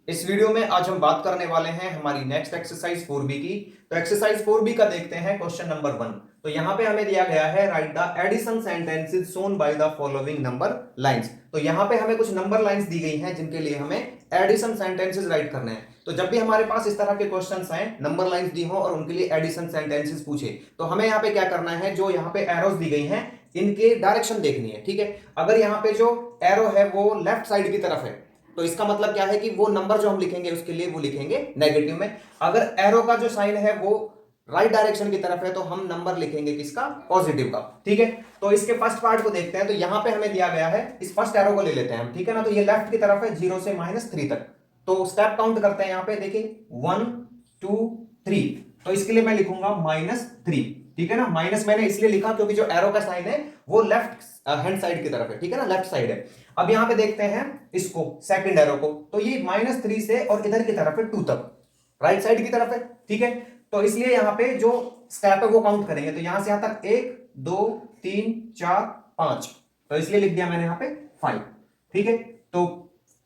इस वीडियो में आज हम बात करने वाले हैं हमारी नेक्स्ट एक्सरसाइज 4B की। तो एक्सरसाइज 4B का देखते हैं क्वेश्चन नंबर 1। तो यहां पे हमें दिया गया है write the addition sentences shown by the following number lines. तो यहां पे हमें कुछ नंबर लाइंस दी गई हैं जिनके लिए हमें एडिशन सेंटेंसेस राइट करने हैं। तो जब भी हमारे पास इस तरह के क्वेश्चंस आए, नंबर लाइंस दी हो और उनके लिए एडिशन सेंटेंसेस पूछे, तो हमें यहाँ पे क्या करना है, जो यहाँ पे एरोस दी गई हैं इनके डायरेक्शन देखनी है। ठीक है, अगर यहाँ पे जो एरो है वो लेफ्ट साइड की तरफ है तो इसका मतलब क्या है कि वो नंबर जो हम लिखेंगे उसके लिए वो लिखेंगे नेगेटिव में। अगर एरो का जो साइन है वो राइट डायरेक्शन की तरफ है तो हम नंबर लिखेंगे किसका, पॉजिटिव का। ठीक है, तो इसके फर्स्ट पार्ट को देखते हैं। तो यहां पे हमें दिया गया है, इस फर्स्ट एरो को ले लेते हैं हम। ठीक है ना, तो ये लेफ्ट की तरफ है 0 से -3 तक। तो स्टेप काउंट करते हैं। यहां पे देखिए 1 2 3। तो इसके लिए मैं लिखूंगा -3। ठीक है ना, माइनस मैंने इसलिए लिखा क्योंकि जो एरो का साइन है वो लेफ्ट हैंड साइड की तरफ है। ठीक है ना, लेफ्ट साइड है। अब यहां पे देखते हैं इसको, सेकंड एरो को। तो ये -3 से और इधर की तरफ है 2 तक, राइट साइड की तरफ है। ठीक है, तो इसलिए यहां पे जो स्टेप है वो काउंट करेंगे। तो यहां से यहां तक 1 2 3 4 5। तो इसलिए लिख दिया मैंने यहां पे 5। ठीक है, तो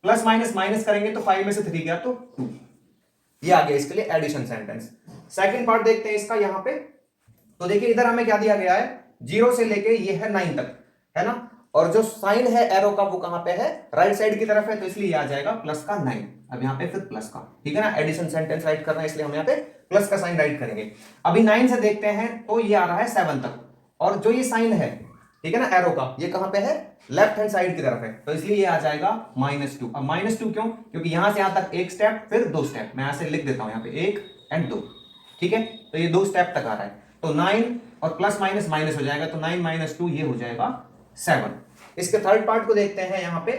प्लस माइनस माइनस करेंगे तो 5 में से 3 गया तो 2। ये आ गया इसके लिए एडिशन सेंटेंस। सेकंड पार्ट देखते हैं इसका। यहां पे तो देखिए इधर हमें क्या दिया गया है, 0 से लेके ये है 9 तक, है ना। और जो साइन है एरो का वो कहां पे है, राइट साइड की तरफ है। तो इसलिए आ जाएगा प्लस का 9। अब यहां पे फिर प्लस का, ठीक है ना, एडिशन सेंटेंस राइट करना है इसलिए हम यहां पे प्लस का साइन राइट करेंगे। अभी 9 से देखते हैं तो ये आ रहा है 7 तक। और जो ये साइन है, ठीक है ना, एरो का, ये कहां पे है, लेफ्ट हैंड साइड की तरफ है। तो इसलिए ये आ जाएगा -2। अब -2 क्यों, क्योंकि यहां से यहां तक एक स्टेप फिर 2 स्टेप। मैं यहां से लिख देता हूं, यहां पे 1 एंड 2। ठीक है, तो ये 2 स्टेप तक आ रहा है। तो 9 और प्लस माइनस माइनस हो जाएगा, तो 9 - 2 ये हो जाएगा 7। इसके थर्ड पार्ट को देखते हैं यहां पे।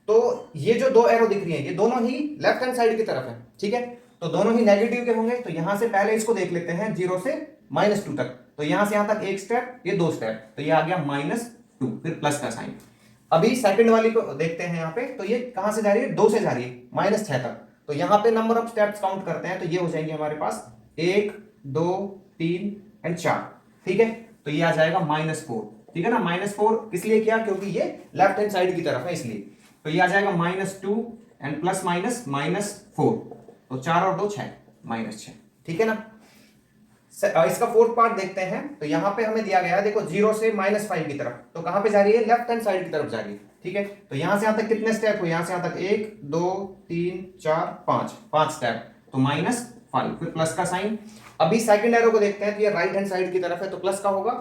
तो ये जो दो एरो दिख रही है ये दोनों ही लेफ्ट हैंड साइड की तरफ है। ठीक है, तो दोनों ही नेगेटिव के होंगे। तो यहां से पहले इसको देख लेते हैं 0 से -2 तक। तो यहां से यहां तक एक स्टेप, ये 2 स्टेप, तो ये आ गया -2 फिर प्लस का साइन। अभी सेकंड वाली को देखते हैं यहां पे। तो ये कहां से जा रही है, 2 से जा रही है -6 तक। तो यहां पे नंबर ऑफ स्टेप्स काउंट करते हैं। तो ये हो जाएंगे हमारे पास 1 2 3 एंड 4। ठीक है, तो ये आ जाएगा -4। ठीक है ना, -4 इसलिए किया क्योंकि ये लेफ्ट हैंड साइड की तरफ है इसलिए। तो ये आ जाएगा -2 एंड प्लस माइनस -4। तो 4 और 2 6 -6। ठीक है ना, इसका फोर्थ पार्ट देखते हैं। तो यहां पे हमें दिया गया है, देखो 0 से -5 की तरफ। तो कहां पे जा रही है, लेफ्ट हैंड साइड की तरफ जा रही है। ठीक है, तो यहां से यहां तक कितने स्टेप हुए, यहां से यहां तक 1 2 3 4 5 स्टेप। तो -5 फिर प्लस का साइन। अभी सेकंड एरो को देखते हैं। तो ये राइट हैंड साइड की तरफ है तो प्लस का होगा।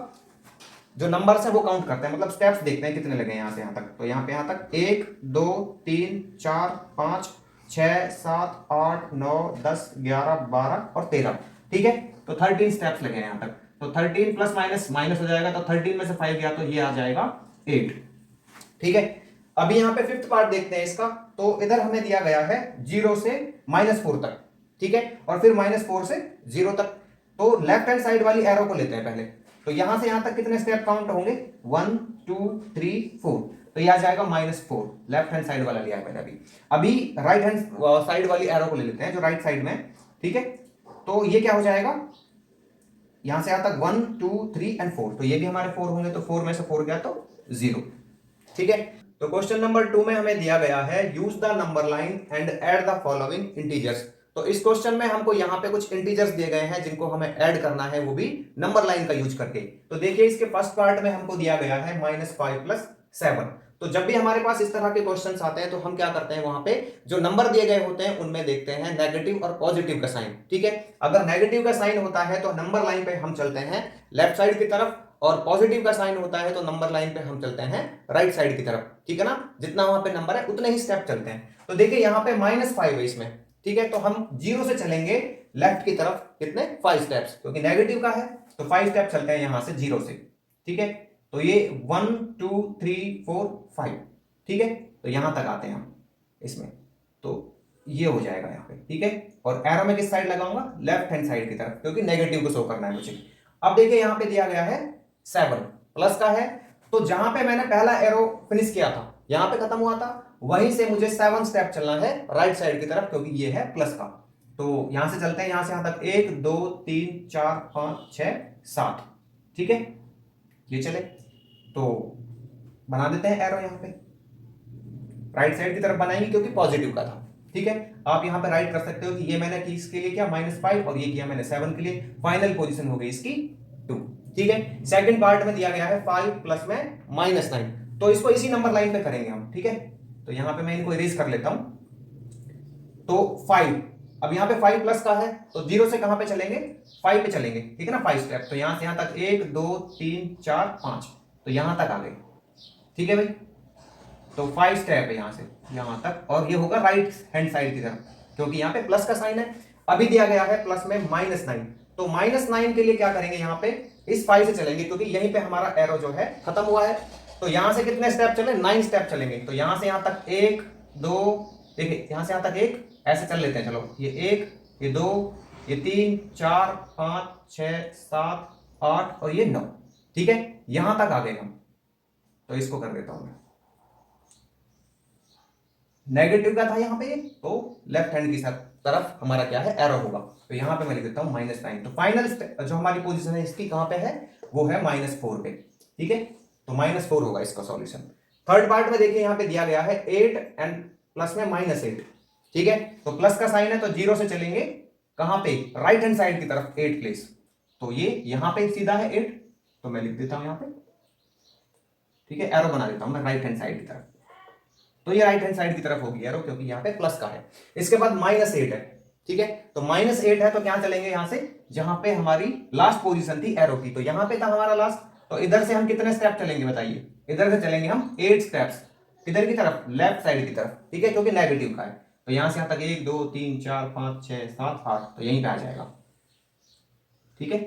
जो नंबर्स है वो काउंट करते हैं, मतलब स्टेप्स देखते हैं कितने लगे यहां से यहां तक। तो यहां पे यहां तक 1 2 3 4 5 6 7 8 9 10 11 12 और 13। ठीक है, तो 13 स्टेप्स लगे यहां तक। तो 13 प्लस माइनस माइनस हो जाएगा। तो 13 में से 5 गया तो ये आ जाएगा 8। ठीक है, अभी यहां पे फिफ्थ पार्ट देखते हैं इसका। तो इधर हमें दिया गया है 0 से -4 तक। ठीक है, और फिर -4 से 0 तक। तो लेफ्ट हैंड साइड वाली एरो को लेते हैं पहले। तो यहां से यहां तक कितने स्टेप काउंट होंगे, 1 2 3 4। तो ये आ जाएगा -4। लेफ्ट हैंड साइड वाला लिया है मैंने अभी। अभी राइट हैंड साइड वाली एरो को ले लेते हैं जो राइट साइड में। ठीक है, तो ये क्या हो जाएगा, यहां से यहां तक 1 2 3 एंड 4। तो ये भी हमारे 4 होंगे। तो 4 में से 4 गया तो 0। ठीक है, तो क्वेश्चन नंबर 2 में हमें दिया गया है use the number line and add the following integers. तो इस क्वेश्चन में हमको यहां पे कुछ इंटीजर्स दिए गए हैं जिनको हमें ऐड करना है, वो भी नंबर लाइन का यूज करके। तो देखिए इसके फर्स्ट पार्ट में हमको दिया गया है -5 + 7। तो जब भी हमारे पास इस तरह के क्वेश्चंस आते हैं तो हम क्या करते हैं, वहां पे जो नंबर दिए गए होते हैं उनमें देखते हैं नेगेटिव और पॉजिटिव का साइन। ठीक है, अगर नेगेटिव का साइन होता है तो नंबर लाइन पे हम चलते हैं लेफ्ट साइड की तरफ, और पॉजिटिव का साइन होता है तो नंबर लाइन पे हम चलते हैं राइट साइड की तरफ। ठीक है ना, जितना वहां पे नंबर है उतने ही स्टेप चलते हैं। तो देखिए यहां पे -5 है इसमें। ठीक है, तो हम 0 से चलेंगे लेफ्ट की तरफ, कितने, 5 स्टेप्स, क्योंकि नेगेटिव का है तो 5 स्टेप चलते हैं यहां से 0 से। ठीक है, तो ये 1 2 3 4 5। ठीक है, तो यहां तक आते हैं हम इसमें। तो ये हो जाएगा यहां पे। ठीक है, और एरो में किस साइड लगाऊंगा, लेफ्ट हैंड साइड की तरफ, क्योंकि नेगेटिव को शो करना है मुझे। अब देखिए यहां पे दिया गया है 7 प्लस का है। तो जहां पे मैंने पहला एरो फिनिश किया था, यहां पे खत्म हुआ था, वहीं से मुझे 7 स्टेप चलना है राइट साइड की तरफ, क्योंकि ये है प्लस का। तो यहां से चलते हैं, यहां से यहां तक 1 2 3 4 5 6 7। ठीक है, ये चले। तो बना देते हैं एरो यहां पे, राइट साइड की तरफ बनाएंगे क्योंकि पॉजिटिव का था। ठीक है, आप यहां पे राइट कर सकते हो कि ये मैंने की इसके लिए क्या -5 और ये किया मैंने 7 के लिए, फाइनल पोजीशन हो गई इसकी 2। ठीक है, सेकंड पार्ट में दिया गया है 5 प्लस में -9, तो इसको इसी नंबर लाइन पे करेंगे हम। ठीक है, तो यहां पे मैं इनको इरेज कर लेता हूं। तो 5, अब यहां पे 5 प्लस का है तो 0 से कहां पे चलेंगे, 5 पे चलेंगे। ठीक है ना, 5 स्टेप, तो यहां से यहां तक 1 2 3 4 5, तो यहां तक आ गए। ठीक है भाई, तो 5 स्टेप है यहां से यहां तक, और ये होगा राइट हैंड साइड की तरफ, क्योंकि यहां पे प्लस का साइन है। अभी दिया गया है प्लस में -9, तो -9 के लिए क्या करेंगे, यहां पे इस 5 से चलेंगे, क्योंकि यहीं पे हमारा एरो जो है खत्म हुआ है। तो यहां से कितने स्टेप चले, 9 स्टेप चलेंगे। तो यहां से यहां तक 1 2, देखिए यहां से यहां तक 1, ऐसे चल लेते हैं, चलो ये 1 ये 2 ये 3 4 5 6 7 8 और ये 9। ठीक है, यहां तक आ गए हम, तो इसको कर देता हूं मैं, नेगेटिव का था यहाँ पे, तो लेफ्ट हैंड की तरफ हमारा क्या है, एरो होगा। तो यहां पे मैं लिख देता हूं -9। तो फाइनल जो हमारी पोजीशन है इसकी कहां पे है, वो है -4 पे। ठीक है, तो -4 होगा इसका सॉल्यूशन। थर्ड पार्ट में देखिए यहां पे दिया गया है 8 एंड प्लस में -8। ठीक है, तो प्लस का साइन है तो 0 से चलेंगे कहां पे, राइट हैंड साइड की तरफ 8 प्लेस। तो ये यहां पे सीधा है 8, तो मैं लिख देता हूं यहां पे। ठीक है, एरो बना देता हूं मैं राइट हैंड साइड की तरफ, तो ये राइट हैंड साइड की तरफ होगी एरो, क्योंकि यहाँ पे प्लस का है। इसके बाद -8 है। ठीक है, तो -8 है तो क्या चलेंगे यहां से, जहां पे हमारी लास्ट पोजीशन थी एरो की, तो यहां पे था हमारा लास्ट, तो इधर से हम कितने स्टेप चलेंगे बताइए, इधर से चलेंगे हम 8 स्टेप्स, किधर की तरफ, लेफ्ट साइड की तरफ। ठीक है, क्योंकि नेगेटिव का है, तो यहां से यहां तक 1 2 3 4 5 6 7 8, तो यहीं पे आ जाएगा। ठीक है,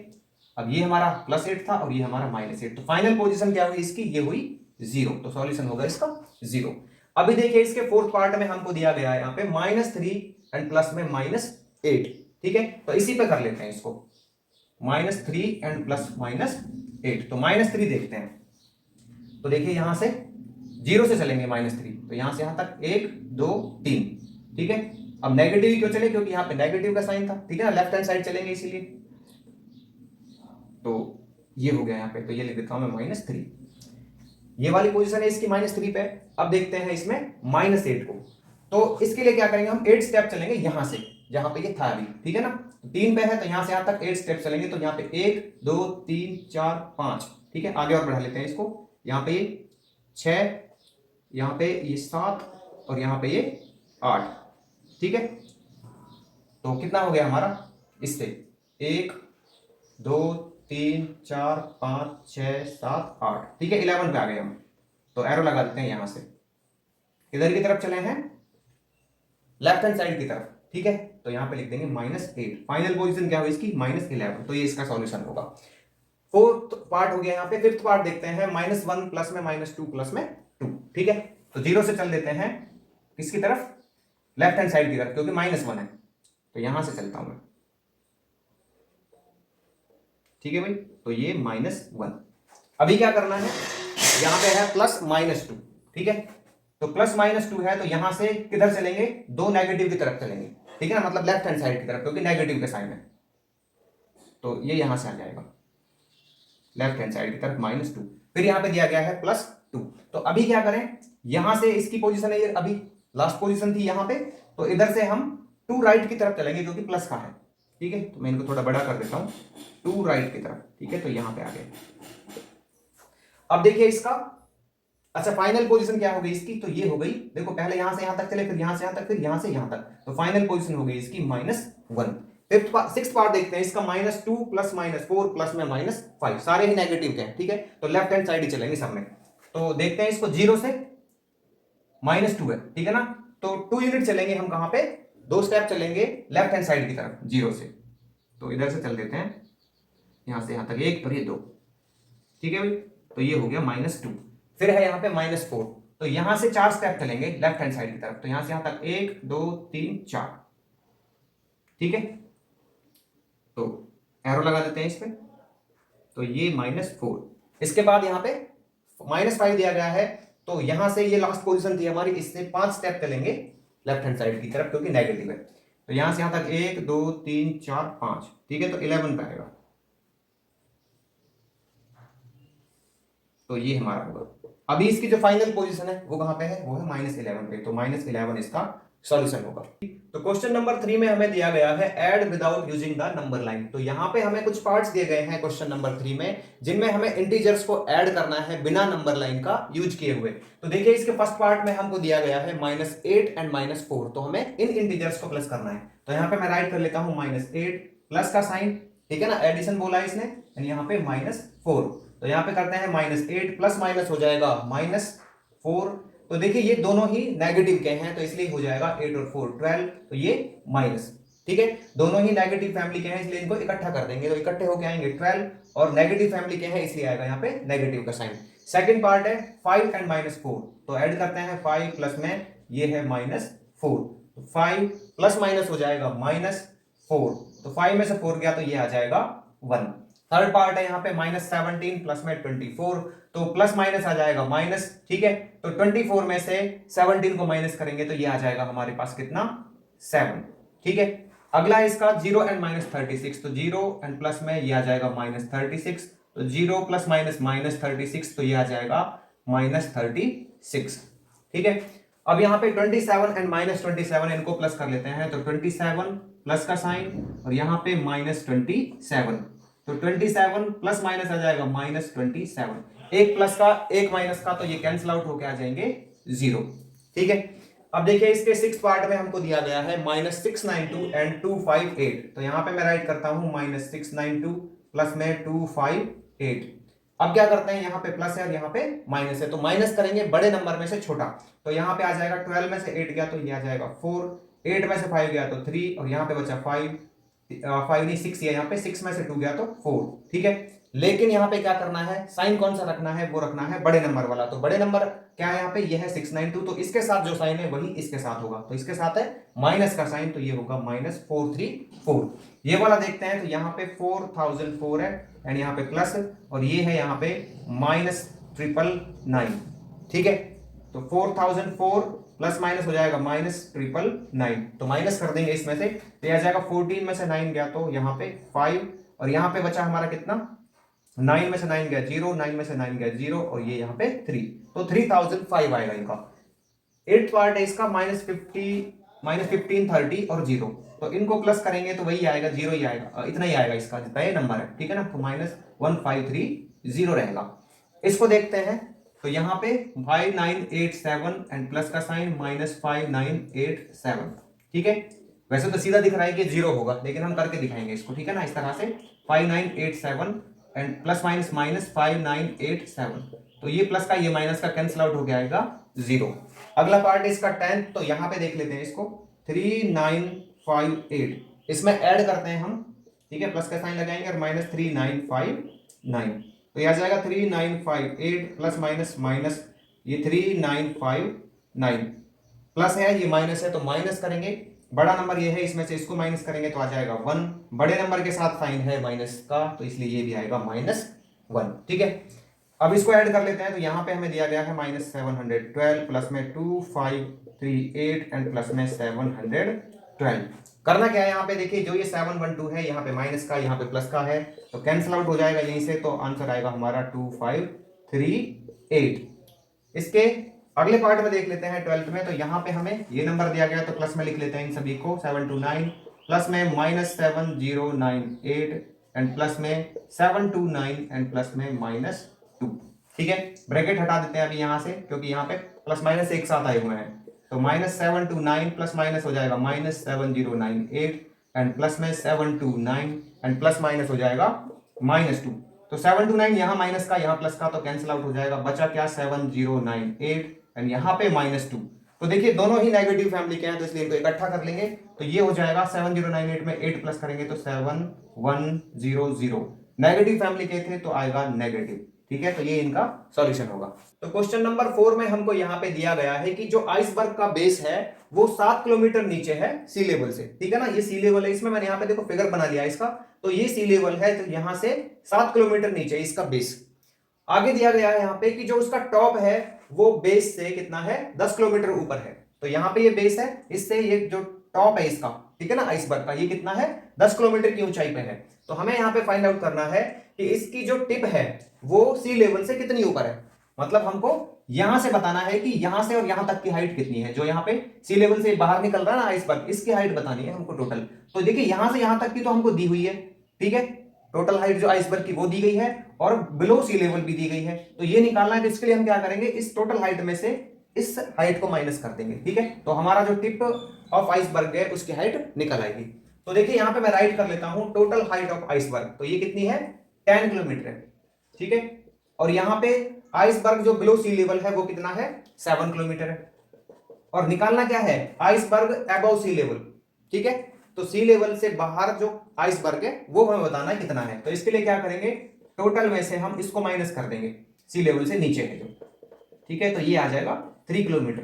अब ये हमारा +8 था और ये हमारा -8, तो फाइनल पोजीशन क्या हुई इसकी, ये हुई 0, तो सॉल्यूशन होगा इसका 0। अभी देखिए इसके फोर्थ पार्ट में हमको दिया गया है यहाँ पे -3 एंड प्लस में -8। ठीक है, तो इसी पे कर लेते हैं इसको, -3 एंड प्लस -8, तो -3 देखते हैं। तो देखिए यहां से 0 से चलेंगे -3, तो यहां से यहां तक 1 2 3। ठीक है, अब नेगेटिव क्यों चले, क्योंकि यहां पे नेगेटिव का साइन था। ठीक है ना, लेफ्ट हैंड साइड चलेंगे इसीलिए, तो ये हो गया यहाँ पे, तो ये लिख देता हूं मैं -3। ये वाली पोजीशन है इसकी -3 पे। अब देखते हैं इसमें -8 को, तो इसके लिए क्या करेंगे हम, 8 स्टेप चलेंगे यहां से जहां पे ये था अभी। ठीक है ना, तो 3 पे है तो यहां से यहां तक 8 स्टेप चलेंगे, तो यहाँ पे 1 2 3 4 5। ठीक है, आगे और बढ़ा लेते हैं इसको, यहाँ पे ये 6, यहाँ पे ये 7 और यहाँ पे ये 8। ठीक है, तो कितना हो गया हमारा इससे, 1 2 3 4 5 6 7 8। ठीक है, 11 पे आ गए हम, तो एरो लगा देते हैं यहां से, किधर की तरफ चले हैं, लेफ्ट हैंड साइड की तरफ। ठीक है, तो यहां पे लिख देंगे -8, फाइनल पोजीशन क्या हुई इसकी, -11, तो ये इसका सॉल्यूशन होगा। फोर्थ पार्ट हो गया यहाँ पे, फिफ्थ पार्ट देखते हैं, -1 प्लस में -2 प्लस में 2। ठीक है, तो 0 से चल देते हैं किसकी तरफ, लेफ्ट हैंड साइड की तरफ, क्योंकि -1 है, तो यहां से चलता हूं मैं। ठीक है भाई, तो ये -1। अभी क्या करना है, यहां पे है +-2। ठीक है, तो +-2 है तो यहां से किधर चलेंगे, दो नेगेटिव की तरफ चलेंगे। ठीक है ना, मतलब लेफ्ट हैंड साइड की तरफ, क्योंकि नेगेटिव का साइन है, तो ये यहां से आ जाएगा लेफ्ट हैंड साइड की तरफ -2। फिर यहां पे दिया गया है +2, तो अभी क्या करें, यहां से इसकी पोजीशन है ये, अभी लास्ट पोजीशन थी यहां पे, तो इधर से हम 2 राइट की तरफ चलेंगे क्योंकि प्लस का है। ठीक है, तो मैं इनको थोड़ा बड़ा कर देता हूं, 2 राइट की तरफ। ठीक है, तो यहां पे आ गए। अब देखिए इसका, अच्छा फाइनल पोजीशन क्या हो गई इसकी, तो ये हो गई, देखो पहले यहां से यहां तक चले, फिर यहां से यहां तक, फिर यहां से यहां तक, तो फाइनल पोजीशन हो गई इसकी -1। सिक्स्थ पार्ट देखते हैं इसका, -2 प्लस -4 प्लस में -5, सारे ही नेगेटिव के हैं। ठीक है, तो लेफ्ट हैंड साइड ही चलेंगे सब में। तो देखते हैं इसको, 0 से -2 है। ठीक है ना, तो 2 यूनिट चलेंगे हम, कहां पे, 2 स्टेप चलेंगे लेफ्ट हैंड साइड की तरफ 0 से, तो इधर से चल देते हैं यहां से यहां तक 1 और ये 2। ठीक है भाई, तो ये हो गया -2। फिर है यहाँ पे -4, तो यहां से 4 स्टेप चलेंगे लेफ्ट हैंड साइड की तरफ, तो यहां से यहां तक 1 2 3 4। ठीक है, तो एरो लगा देते हैं इस पे, तो ये -4। इसके बाद यहाँ पे -5 दिया गया है, तो यहां से ये लास्ट पोजीशन थी हमारी, इससे 5 स्टेप चलेंगे लेफ्ट हैंड साइड की तरफ, क्योंकि नेगेटिव है, तो यहां से यहां तक 1 2 3 4 5। ठीक है, तो 11 पे आएगा, तो ये हमारा होगा। अभी इसकी जो फाइनल पोजीशन है वो कहां पे है, वो है -11 पे, तो -11 इसका सॉल्यूशन होगा। तो क्वेश्चन नंबर 3 में हमें दिया गया है add without using the number line. तो यहाँ पे हमें कुछ पार्ट्स दिए गए हैं क्वेश्चन नंबर 3 में, जिनमें हमें इंटीजर्स को ऐड करना है बिना नंबर लाइन का यूज किए हुए। तो देखिए इसके फर्स्ट पार्ट में हमको दिया गया है -8 एंड -4, तो हमें इन इंटीजर्स को प्लस करना है। तो यहाँ पे मैं राइट कर लेता हूँ -8 प्लस का साइन, ठीक है ना, एडिशन बोला है इसने, एंड यहाँ पे -4। तो यहाँ पे करते हैं -8 प्लस माइनस हो जाएगा -4। तो देखिए ये दोनों ही नेगेटिव के हैं, तो इसलिए हो जाएगा 8 और 4 12, तो ये माइनस, ठीक है। दोनों ही नेगेटिव फैमिली के हैं, इसलिए इनको इकट्ठा कर देंगे, तो इकट्ठे होके आएंगे 12, और नेगेटिव फैमिली के हैं इसलिए आएगा यहाँ पे नेगेटिव का साइन। सेकंड पार्ट है 5 एंड -4, तो ऐड करते हैं 5 प्लस में ये है -4, तो 5 प्लस माइनस हो जाएगा -4, तो 5 में से 4 गया तो ये आ जाएगा 1। थर्ड पार्ट है यहाँ पे -17 प्लस में 24, तो प्लस माइनस आ जाएगा माइनस, ठीक है। तो 24 में से 17 को माइनस करेंगे तो ये आ जाएगा हमारे पास कितना, 7, ठीक है। अगला है इसका 0 एंड -36, तो 0 एंड प्लस में ये आ जाएगा -36, तो 0 प्लस माइनस -36, तो ये आ जाएगा -36, ठीक है। अब यहाँ पे 27 एंड -27 इनको प्लस कर लेते हैं, तो 27 प्लस का साइन और यहाँ पे -27, तो 27 प्लस माइनस आ जाएगा -27, एक प्लस का एक माइनस का, तो ये कैंसिल आउट होके आ जाएंगे 0, ठीक है। अब देखिए इसके सिक्स पार्ट में हमको दिया गया है -692 एंड 258, तो यहाँ पे मैं राइट करता हूँ -692 प्लस में 258। अब क्या करते हैं, यहाँ पे प्लस है और यहाँ पे माइनस है, तो माइनस करेंगे बड़े नंबर में से छोटा, तो यहाँ पे आ जाएगा 12 में से 8 गया तो ये आ जाएगा 4, 8 में से 5 गया तो 3, और यहाँ पे बचा 5 नहीं 6, यहाँ पे 6 में से 2 गया तो 4, ठीक है। लेकिन यहाँ पे क्या करना है, साइन कौन सा रखना है, वो रखना है बड़े नंबर वाला। तो बड़े नंबर क्या है यहाँ पे, ये है 692, तो इसके साथ जो साइन है वही इसके साथ होगा, तो इसके साथ है माइनस का साइन, तो ये होगा -434। ये वाला देखते हैं, तो यहाँ पे 4004 है एंड यहाँ पे प्लस, और ये है यहाँ पे -999, ठीक है। तो 4004 प्लस माइनस हो जाएगा -999, तो माइनस कर देंगे इसमें से, तो यह आ जाएगा 14 में से 9 गया तो यहाँ पे 5, और यहाँ पे बचा हमारा कितना, 9 में से 9 गया 0, 9 में से 9 गया 0, और ये यहाँ पे 3, तो 3005 आएगा इनका। 8th पार्ट है इसका -15 30 और 0, तो इनको प्लस करेंगे तो वही आएगा, 0 ही आएगा, इतना ही आएगा इसका जितना ये नंबर है, ठीक है ना, तो -1530 रहेगा। इसको देखते हैं, तो यहाँ पे 5987 एंड प्लस का साइन -5987, ठीक है। वैसे तो सीधा दिख रहा है कि 0 होगा, लेकिन हम करके दिखाएंगे इसको, ठीक है ना, इस तरह से 5987 एंड प्लस माइनस -5987, तो ये प्लस का ये माइनस का कैंसिल आउट हो गया आएगा 0। अगला पार्ट है इसका 10th, तो यहाँ पे देख लेते हैं इसको 3958, इसमें ऐड करते हैं हम, ठीक है, प्लस का साइन लगाएंगे और -3959, तो यह आ जाएगा 3958 प्लस माइनस माइनस ये 3959, प्लस है ये माइनस है, तो माइनस करेंगे, बड़ा नंबर ये है, इसमें से इसको माइनस करेंगे तो आ जाएगा 1, बड़े नंबर के साथ साइन है माइनस का, तो इसलिए ये भी आएगा -1, ठीक है। अब इसको ऐड कर लेते हैं, तो यहाँ पे हमें दिया गया है -712 प्लस में 2538 एंड प्लस में 712। करना क्या है यहाँ पे, देखिए जो ये 712 है, यहाँ पे माइनस का यहाँ पे प्लस का है, तो कैंसिल आउट हो जाएगा यहीं से, तो आंसर आएगा हमारा 2538। इसके अगले पार्ट में देख लेते हैं 12th में, तो यहाँ पे हमें ये नंबर दिया गया, तो प्लस में लिख लेते हैं इन सभी को, 729 प्लस में -7098 एंड प्लस में 729 एंड प्लस में -2, ठीक है। ब्रैकेट हटा देते हैं अभी यहाँ से, क्योंकि यहाँ पे प्लस माइनस एक साथ आए हुए हैं, तो -729 प्लस माइनस हो जाएगा -7098 एंड प्लस में 729 एंड प्लस माइनस हो जाएगा -2, तो 729 यहाँ माइनस का यहाँ प्लस का, तो कैंसिल आउट हो जाएगा, बचा क्या 7098 एंड यहाँ पे -2। तो देखिए दोनों ही नेगेटिव फैमिली के हैं, तो इसलिए इनको इकट्ठा कर लेंगे, तो ये हो जाएगा 7098 में 8 प्लस करेंगे तो 7100, नेगेटिव फैमिली के थे तो आएगा नेगेटिव, ठीक है। तो ये इनका सॉल्यूशन होगा। तो क्वेश्चन नंबर 4 में हमको यहाँ पे दिया गया है कि जो आइसबर्ग का बेस है वो 7 किलोमीटर नीचे है सी लेवल से, ठीक है ना, ये सी लेवल है, इसमें मैंने यहाँ पे देखो फिगर बना लिया इसका, तो ये सी लेवल है, तो यहाँ से 7 किलोमीटर नीचे इसका बेस। आगे दिया गया है यहाँ पे कि जो उसका टॉप है वो बेस से कितना है, 10 किलोमीटर ऊपर है, तो यहाँ पे ये बेस है, इससे ये जो टॉप है इसका, ठीक है ना, आइसबर्ग का, ये कितना है 10 किलोमीटर की ऊंचाई पे है। तो हमें यहाँ पे फाइंड आउट करना है कि इसकी जो टिप है वो सी लेवल से कितनी ऊपर है, मतलब हमको यहां से बताना है कि यहां से और यहां तक की हाइट कितनी है, जो यहां पे सी लेवल से बाहर निकल रहा है ना आइसबर्ग, इसकी हाइट बतानी है हमको टोटल। तो देखिए यहां से यहां तक की तो हमको दी हुई है, ठीक है, टोटल हाइट जो आइसबर्ग की वो दी गई है और बिलो सी लेवल भी दी गई है। तो ये निकालना है, तो इसके लिए हम क्या करेंगे, इस टोटल हाइट में से इस हाइट को माइनस कर देंगे, ठीक है। तो हमारा जो टिप ऑफ आइसबर्ग है उसकी हाइट निकल आएगी। तो देखिए यहां पे मैं राइट कर लेता हूं टोटल हाइट ऑफ आइसबर्ग, तो ये कितनी है 10 किलोमीटर है, ठीक है। और यहां पे आइसबर्ग जो बिलो सी लेवल है वो कितना है 7 किलोमीटर है। और निकालना क्या है आइसबर्ग अबव सी लेवल, ठीक है। तो सी लेवल से बाहर जो आइसबर्ग है वो हमें बताना है कितना है। तो इसके लिए क्या करेंगे, टोटल में से हम इसको माइनस कर देंगे, सी लेवल से नीचे है जो, ठीक है। तो ये आ जाएगा 3 किलोमीटर।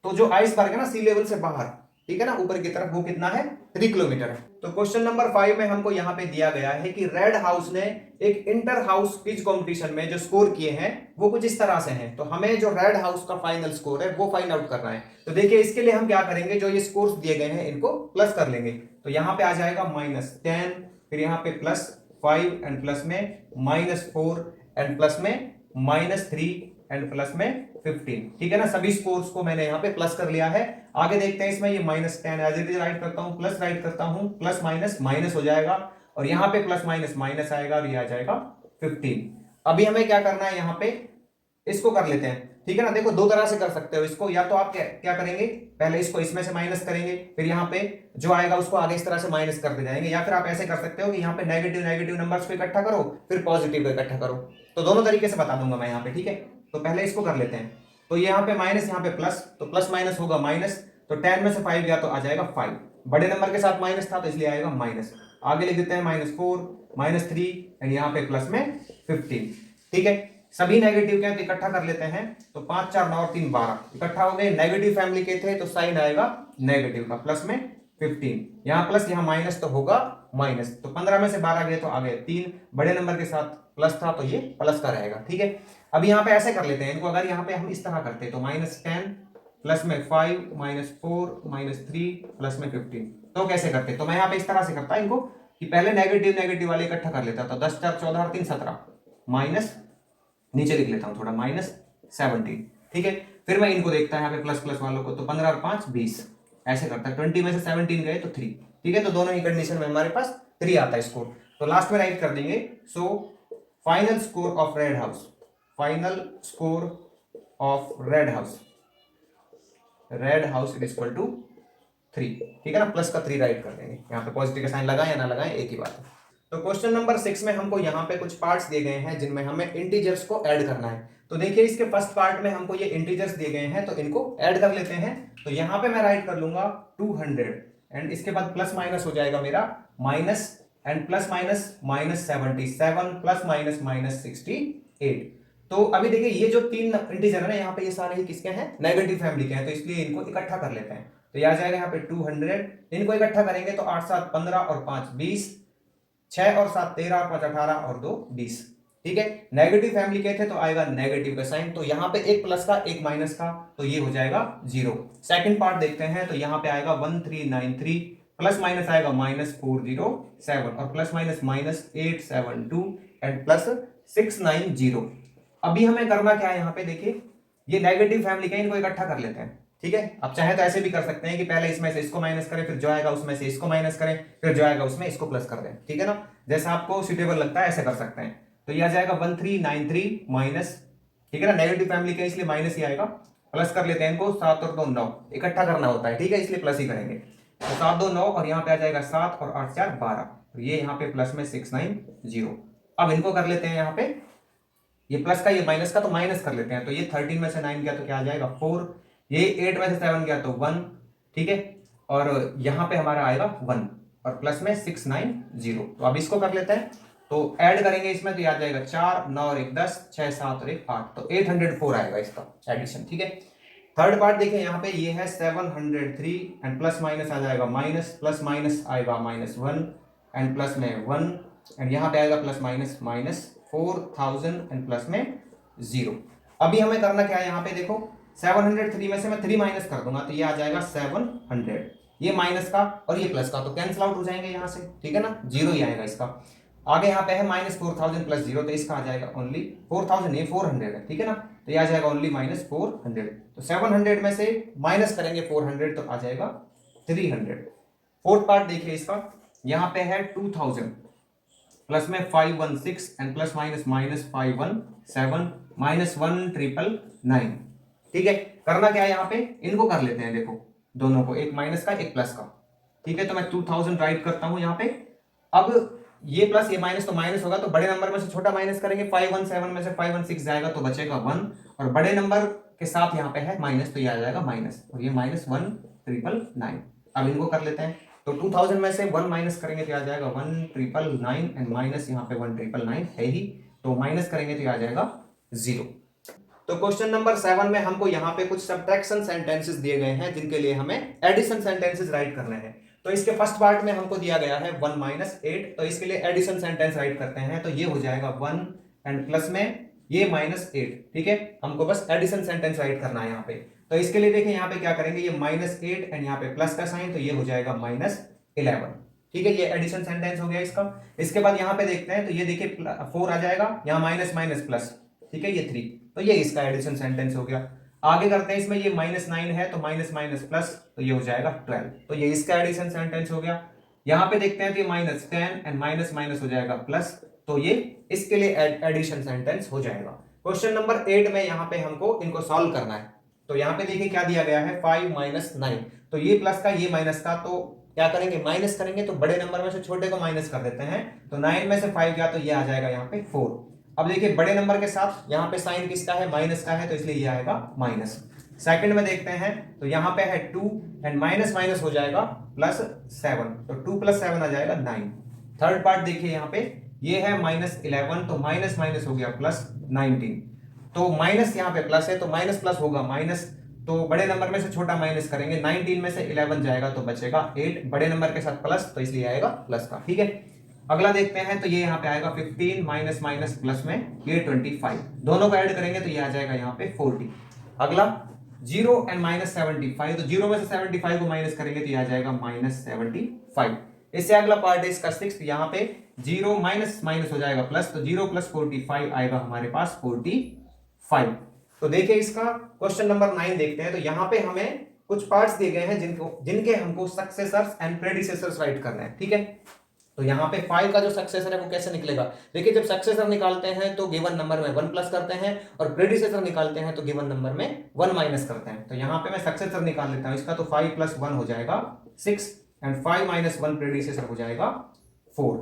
तो जो आइसबर्ग है ना सी लेवल से बाहर, ठीक है ना, ऊपर की तरफ, वो कितना है 3 किलोमीटर है। तो क्वेश्चन नंबर 5 में हमको यहाँ पे दिया गया है कि रेड हाउस ने एक इंटर हाउस क्विज कंपटीशन में जो स्कोर किए हैं वो कुछ इस तरह से हैं। तो हमें जो रेड हाउस का फाइनल स्कोर है वो फाइंड आउट करना है। तो देखिए इसके लिए हम क्या करेंगे, जो ये स्कोर्स दिए गए हैं इनको प्लस कर लेंगे। तो यहाँ पे आ जाएगा -10, फिर यहाँ पे +5 एंड प्लस में -4 एंड प्लस में -3 एंड प्लस में 15, ठीक है ना। सभी स्कोर्स को मैंने यहाँ पे प्लस कर लिया है। आगे देखते हैं इसमें, ये -10 एज इट इज राइट करता हूं, प्लस राइट करता हूं, प्लस माइनस माइनस हो जाएगा और यहाँ पे प्लस माइनस माइनस आएगा और ये आ जाएगा 15। अभी हमें क्या करना है, यहाँ पे इसको कर लेते हैं, ठीक है ना। देखो दो तरह से कर सकते हो इसको, या तो आप क्या करेंगे, पहले इसको इसमें से माइनस करेंगे, फिर यहाँ पे जो आएगा उसको आगे इस तरह से माइनस करते जाएंगे, या फिर आप ऐसे कर सकते हो कि यहाँ पे नेगेटिव नेगेटिव नंबर्स को इकट्ठा करो फिर पॉजिटिव को इकट्ठा करो। तो दोनों तरीके से बता दूंगा मैं यहाँ पे, ठीक है। तो पहले इसको कर लेते हैं। तो यहाँ पे माइनस, यहाँ पे प्लस, तो प्लस माइनस होगा माइनस, तो 10 में से 5 गया तो आ जाएगा 5, बड़े नंबर के साथ माइनस था तो इसलिए आएगा माइनस। आगे लिख देते हैं -4 -3 एंड यहाँ पे प्लस में 15, ठीक है। सभी नेगेटिव के तो इकट्ठा कर लेते हैं, तो 5 4 9 3 12 इकट्ठा हो गए। नेगेटिव फैमिली के थे तो साइन आएगा नेगेटिव का, प्लस में 15, यहाँ प्लस यहाँ माइनस तो होगा माइनस। तो 15 में से 12 गए तो आ गए 3, बड़े नंबर के साथ प्लस था तो ये प्लस का रहेगा, ठीक है। अभी यहाँ पे ऐसे कर लेते हैं इनको, अगर यहाँ पे हम इस तरह करते तो -10 प्लस में 5 -4 -3 प्लस में 15, तो कैसे करते, तो मैं यहाँ पे इस तरह से करता इनको कि पहले नेगेटिव नेगेटिव वाले इकट्ठा कर लेता, तो 10 4 14 3 17 माइनस, नीचे लिख लेता हूं थोड़ा, -17, ठीक है। फिर मैं इनको देखता है यहाँ पे प्लस प्लस वालों को, तो 15 और 5 20 ऐसे करता है। 20 में से 17 गए तो 3, ठीक है। तो दोनों ही कंडीशन में हमारे पास 3 आता है स्कोर। तो लास्ट में राइट कर देंगे, so final score of red house, final score of red house is equal to 3, ठीक है ना। प्लस का 3 राइट कर देंगे, यहाँ पे पॉजिटिव का साइन लगाएं या ना लगाएं एक ही बात है। तो क्वेश्चन नंबर 6 में हमको यहाँ पे कुछ पार्ट्स दिए गए हैं जिनमें हमें इंटीजर्स को ऐड करना है। तो देखिए इसके फर्स्ट पार्ट में हमको ये इंटीजर्स दिए गए हैं, तो इनको ऐड कर लेते हैं। तो यहाँ पे मैं राइट कर लूंगा 200 एंड इसके बाद प्लस माइनस हो जाएगा मेरा minus and plus minus -77 plus minus -68। तो अभी देखिए ये जो 3 इंटीजर है ना यहाँ पे, ये सारे ही किसके हैं, नेगेटिव फैमिली के हैं, तो इसलिए इनको इकट्ठा कर लेते हैं। तो ये आ जाएगा यहाँ पे 200, इनको इकट्ठा करेंगे तो 8 7 15 और 5 20, 6 और 7 13 और 5 18 और 2 20, ठीक है। नेगेटिव फैमिली के थे तो आएगा नेगेटिव का साइन, तो यहाँ पे एक प्लस का एक माइनस का, तो ये हो जाएगा 0। सेकंड पार्ट देखते हैं, तो यहाँ पे आएगा 1393, प्लस माइनस आएगा -407 और प्लस माइनस -872 एंड प्लस 690। अभी हमें करना क्या है, यहाँ पे देखिए ये नेगेटिव फैमिली के, इनको इकट्ठा कर लेते हैं, ठीक है। अब चाहे तो ऐसे भी कर सकते हैं कि पहले इसमें से इसको माइनस करें, फिर जो आएगा उसमें से इसको माइनस करें, फिर जो आएगा उसमें इसको प्लस कर दें, ठीक है ना। जैसा आपको सुटेबल लगता है ऐसे कर सकते हैं। तो ये आ जाएगा 1393 माइनस, ठीक है ना, नेगेटिव फैमिली का इसलिए माइनस ही आएगा। प्लस कर लेते हैं इनको, 7 और 2 9, इकट्ठा करना होता है, ठीक है, इसलिए प्लस ही करेंगे। तो 7 2 9 और यहाँ पे आ जाएगा 7 और 8 4 12, तो ये यहाँ पे प्लस में 690। अब इनको कर लेते हैं यहाँ पे, ये प्लस का ये माइनस का, तो माइनस कर लेते हैं। तो ये 13 में से 9 गया तो क्या आ जाएगा 4, ये 8 में से 7 गया तो 1, ठीक है। और यहाँ पे हमारा आएगा 1 और प्लस में 690। तो अब इसको कर लेते हैं, तो ऐड करेंगे इसमें, तो ये आ जाएगा 4 9 और 1 10, 6 7 और 1 8, तो 804 आएगा इसका एडिशन, ठीक है। थर्ड पार्ट देखिए यहाँ पे ये है 703 एंड प्लस माइनस आ जाएगा माइनस, प्लस माइनस आएगा -1 एंड प्लस में 1 एंड यहाँ पे आएगा प्लस माइनस -4000 एंड प्लस में 0। अभी हमें करना क्या है, यहाँ पे देखो 703 में से मैं 3 माइनस कर दूंगा, तो ये आ जाएगा 700, ये माइनस का और ये प्लस का, तो कैंसिल आउट हो जाएंगे यहाँ से, ठीक है ना, 0 ही आएगा इसका। आगे यहाँ पे है -4000 प्लस 0, तो इसका आ जाएगा ओनली 4000 नहीं 400 है, ठीक है ना, तो ये आ जाएगा ओनली -400। तो 700 में से माइनस करेंगे 400 तो आ जाएगा 300। फोर्थ पार्ट देखिए इसका, यहाँ पे है 2000 प्लस में 516 एंड प्लस माइनस -517 -1,999। ठीक है, करना क्या है यहाँ पे, इनको कर लेते हैं, देखो दोनों को, एक माइनस का एक प्लस का। ठीक है, तो मैं 2000 राइट करता हूं यहाँ पे। अब ये प्लस ये माइनस तो माइनस होगा, तो बड़े नंबर में से छोटा माइनस करेंगे, 517 में से 516 जाएगा तो बचेगा 1, और बड़े नंबर के साथ यहाँ पे है माइनस, तो ये आ जाएगा माइनस, और ये -1,999। अब इनको कर लेते हैं, तो 2000 में से 1 माइनस करेंगे तो आ जाएगा 1,999 एंड माइनस यहाँ पे 1,999 है ही, तो माइनस करेंगे तो आ जाएगा 0। तो क्वेश्चन नंबर 7 में हमको यहाँ पे कुछ सब्ट्रैक्शन सेंटेंसेस दिए गए हैं जिनके लिए हमें एडिशन सेंटेंसेस राइट करने हैं। तो इसके फर्स्ट पार्ट में हमको दिया गया है 1 - 8, तो इसके लिए एडिशन सेंटेंस राइट करते हैं, तो ये हो जाएगा 1 एंड प्लस में ये -8। ठीक है, हमको बस एडिशन सेंटेंस राइट करना है यहाँ पे। तो इसके लिए देखिए यहाँ पे क्या करेंगे, ये -8 एंड यहाँ पे प्लस का साइन, तो ये हो जाएगा -11। ठीक है, ये एडिशन सेंटेंस हो गया इसका। इसके बाद यहाँ पे देखते हैं, तो ये देखिए 4 आ जाएगा, यहाँ माइनस माइनस प्लस, ठीक है, ये 3, तो ये इसका एडिशन सेंटेंस हो गया। आगे करते हैं, इसमें ये -9 है, तो माइनस माइनस प्लस, तो ये हो जाएगा 12, तो ये इसका एडिशन सेंटेंस हो गया। यहाँ पे देखते हैं, तो ये -10 एंड माइनस माइनस हो जाएगा प्लस, तो ये इसके लिए एडिशन सेंटेंस हो जाएगा। क्वेश्चन नंबर 8 में यहाँ पे हमको इनको सॉल्व करना है। तो यहाँ पे देखिए क्या दिया गया है, 5 - 9, तो ये प्लस का ये माइनस का, तो क्या करेंगे, माइनस करेंगे, तो बड़े नंबर में से छोटे को माइनस कर देते हैं, तो 9 में से 5 गया तो ये आ जाएगा यहाँ पे 4। अब देखिए बड़े नंबर के साथ यहाँ पे साइन किसका है, माइनस का है, तो इसलिए ये आएगा माइनस। सेकंड में देखते हैं, तो यहाँ पे है 2 एंड माइनस माइनस हो जाएगा +7, तो 2 + 7 आ जाएगा 9। थर्ड पार्ट देखिए यहाँ पे, ये है -11, तो माइनस माइनस हो गया +19, तो माइनस यहाँ पे प्लस है, तो माइनस प्लस होगा माइनस, तो बड़े नंबर में से छोटा माइनस करेंगे, 19 में से 11 जाएगा तो बचेगा 8, बड़े नंबर के साथ प्लस, तो इसलिए आएगा प्लस का। ठीक है, अगला देखते हैं, तो ये यहाँ पे आएगा 15 माइनस माइनस प्लस में ये 25, दोनों को ऐड करेंगे तो ये आ जाएगा यहाँ पे 40। अगला 0 एंड -75, तो 0 में से 75 को माइनस करेंगे तो ये आ जाएगा -75। इससे अगला पार्ट है इसका 6, यहाँ पे 0 माइनस माइनस हो जाएगा प्लस, तो 0 + 45 आएगा हमारे पास 45। तो देखिए इसका क्वेश्चन नंबर 9 देखते हैं, तो यहाँ पे हमें कुछ पार्ट्स दिए गए हैं जिनके हमको सक्सेसर्स एंड प्रेडिसेसर्स राइट करना है। ठीक है, तो यहाँ पे 5 का जो सक्सेसर है वो कैसे निकलेगा, देखिए जब सक्सेसर निकालते हैं तो गिवन नंबर में 1 प्लस करते हैं, और प्रेडिसेसर निकालते हैं तो गिवन नंबर में 1 माइनस करते हैं। तो यहाँ पे मैं सक्सेसर निकाल लेता हूँ इसका, तो 5 + 1 हो जाएगा 6 एंड 5 - 1 प्रेडिसेसर हो जाएगा 4।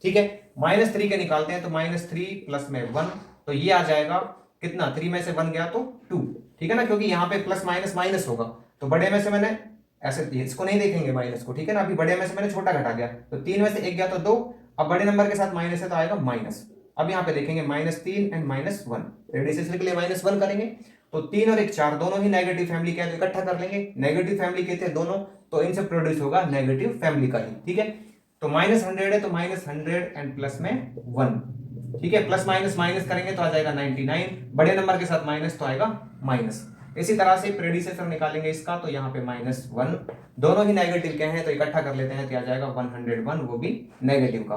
ठीक है, -3 के निकालते हैं, तो -3 प्लस में 1, तो ये आ जाएगा कितना, 3 में से 1 गया तो 2। ठीक है ना, क्योंकि यहाँ पे प्लस माइनस माइनस होगा, तो बड़े में से मैंने ऐसे इसको नहीं देखेंगे माइनस को, ठीक है ना, अभी बड़े में से मैंने छोटा घटा गया, तो 3 में से 1 गया तो 2, अब बड़े नंबर के साथ माइनस है तो आएगा माइनस। अब यहाँ पे देखेंगे -3 एंड -1, प्रेडिसेसर के लिए -1 करेंगे, तो 3 और 1 4, दोनों ही नेगेटिव फैमिली के हैं, तो इकट्ठा कर लेंगे, नेगेटिव फैमिली के थे दोनों, तो इनसे प्रोड्यूस होगा नेगेटिव फैमिली का ही। ठीक है, तो -100 है, तो -100 एंड प्लस में 1। ठीक है, प्लस माइनस माइनस करेंगे तो आ जाएगा 99, बड़े नंबर के साथ माइनस तो आएगा माइनस। इसी तरह से प्रेडिसेसर निकालेंगे इसका, तो यहाँ पे -1, दोनों ही नेगेटिव के हैं, तो इकट्ठा कर लेते हैं तो आ जाएगा 101, वो भी नेगेटिव का।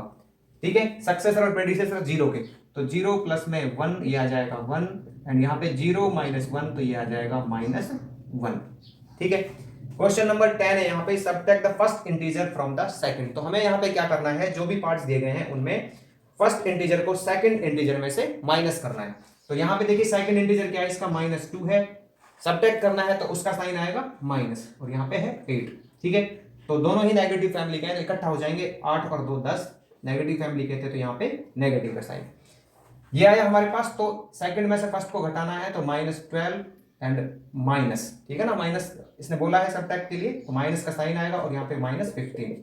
ठीक है, सक्सेसर और प्रेडिसेसर 0 के, तो 0 प्लस में 1 ये आ जाएगा 1, एंड यहाँ पे 0 - 1 तो ये आ जाएगा -1। ठीक है, क्वेश्चन नंबर 10 है, यहाँ पे subtract the first integer from the second. तो हमें यहाँ पे क्या करना है, जो भी पार्ट्स दिए गए हैं उनमें फर्स्ट इंटीजर को सेकंड इंटीजर में से माइनस करना है। तो यहाँ पे देखिए सेकंड इंटीजर क्या है, इसका -2 है, सब्ट्रैक्ट करना है तो उसका साइन आएगा माइनस, और यहाँ पे है 8। ठीक है, तो दोनों ही नेगेटिव फैमिली के हैं, तो इकट्ठा हो जाएंगे, 8 और 2 10, नेगेटिव फैमिली के थे, तो यहाँ पे नेगेटिव का साइन ये आया हमारे पास। तो सेकंड में से फर्स्ट को घटाना है, तो -12 एंड माइनस, ठीक है ना, माइनस इसने बोला है सब्ट्रैक्ट के लिए, तो माइनस का साइन आएगा, और यहाँ पे -15,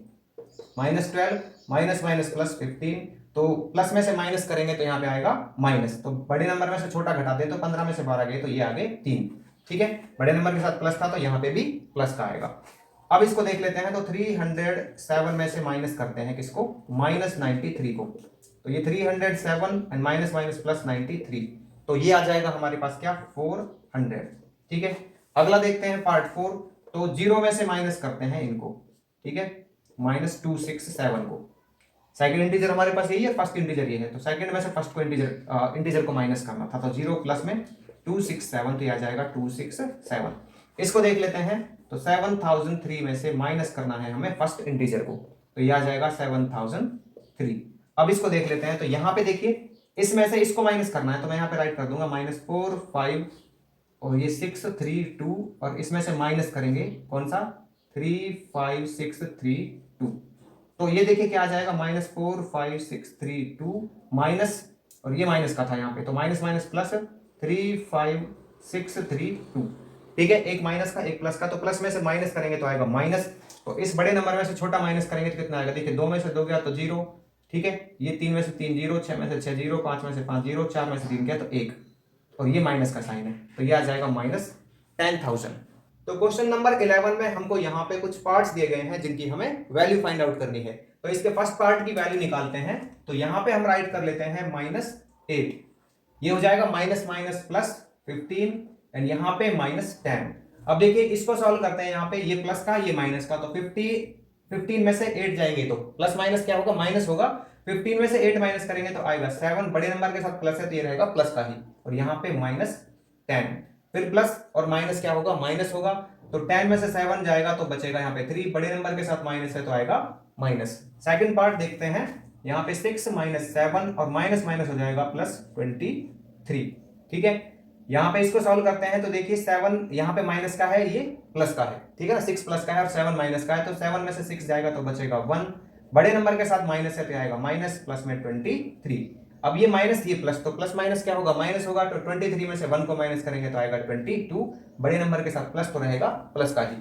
-12 माइनस माइनस +15, तो प्लस में से माइनस करेंगे तो यहाँ पे आएगा माइनस, तो बड़े नंबर में से छोटा घटाते हैं, तो 15 में से 12 गए, तो ये आगे 3। ठीक है, बड़े नंबर के साथ प्लस था, तो यहाँ पे भी प्लस का आएगा। अब इसको देख लेते हैं, तो 307 में से माइनस करते हैं किसको, -93 को, तो ये 307 एंड माइनस माइनस +93, तो ये आ जाएगा हमारे पास क्या, 400। ठीक है, अगला देखते हैं पार्ट 4, तो 0 में से माइनस करते हैं इनको। ठीक है, -267 को, सेकंड इंटीजर हमारे पास यही है, फर्स्ट इंटीजर ये है, तो सेकंड में से फर्स्ट को इंटीजर को माइनस करना था, तो 0 प्लस में 267, तो ये आ जाएगा 267। इसको देख लेते हैं, तो 7003 में से माइनस करना है हमें फर्स्ट इंटीजर को, तो ये आ जाएगा 7003। अब इसको देख लेते हैं, तो यहां पे देखिए इसमें से इसको माइनस करना है, तो मैं यहां पे राइट कर दूंगा -4 5 और ये 6 3 2, और इसमें से माइनस करेंगे कौन सा 3 5 6 3 2, तो ये देखिए क्या आ जाएगा -4 5 6 3 2 माइनस, और ये माइनस का था यहाँ पे, तो माइनस माइनस प्लस 3 5 6 3 2। ठीक है, एक माइनस का एक प्लस का, तो प्लस में से माइनस करेंगे तो आएगा माइनस, तो इस बड़े नंबर में से छोटा माइनस करेंगे तो कितना आएगा, देखिए 2 में से 2 गया तो 0, ठीक है, ये 3 में से 3 0, 6 में से 6 0, 5 में से 5 0, 4 में से 3 गया तो 1, और ये माइनस का साइन है, तो ये आ जाएगा -10,000। तो क्वेश्चन नंबर 11 में हमको यहाँ पे कुछ पार्ट्स दिए गए हैं जिनकी हमें वैल्यू फाइंड आउट करनी है, तो इसके फर्स्ट पार्ट की वैल्यू निकालते हैं, तो यहाँ पे हम राइट कर लेते हैं -8, ये हो जाएगा माइनस माइनस प्लस 15 एंड यहाँ पे -10। अब देखिए इसको सॉल्व करते हैं, यहाँ पे ये प्लस का ये माइनस का, तो 15 में से 8 जाएंगे तो प्लस माइनस क्या होगा, माइनस होगा, 15 में से 8 माइनस करेंगे तो आएगा 7, बड़े नंबर के साथ प्लस है तो ये रहेगा प्लस का ही, और यहाँ पे -10, फिर प्लस और माइनस क्या होगा, माइनस होगा, तो 10 में से 7 जाएगा तो बचेगा यहाँ पे 3, बड़े नंबर के साथ माइनस है तो आएगा माइनस। सेकंड पार्ट देखते हैं, यहाँ पे 6 -7 और माइनस माइनस हो जाएगा +23। ठीक है, यहाँ पे इसको सॉल्व करते हैं, तो देखिए 7 यहाँ पे माइनस का है, ये प्लस का है, ठीक है ना, 6 प्लस का है और 7 माइनस का है, तो 7 में से 6 जाएगा तो बचेगा 1, बड़े नंबर के साथ माइनस है तो आएगा माइनस, प्लस में 23। अब ये माइनस ये प्लस, तो प्लस माइनस क्या होगा, माइनस होगा, तो 23 में से 1 को माइनस करेंगे तो आएगा 22, बड़े नंबर के साथ प्लस तो रहेगा प्लस का ही।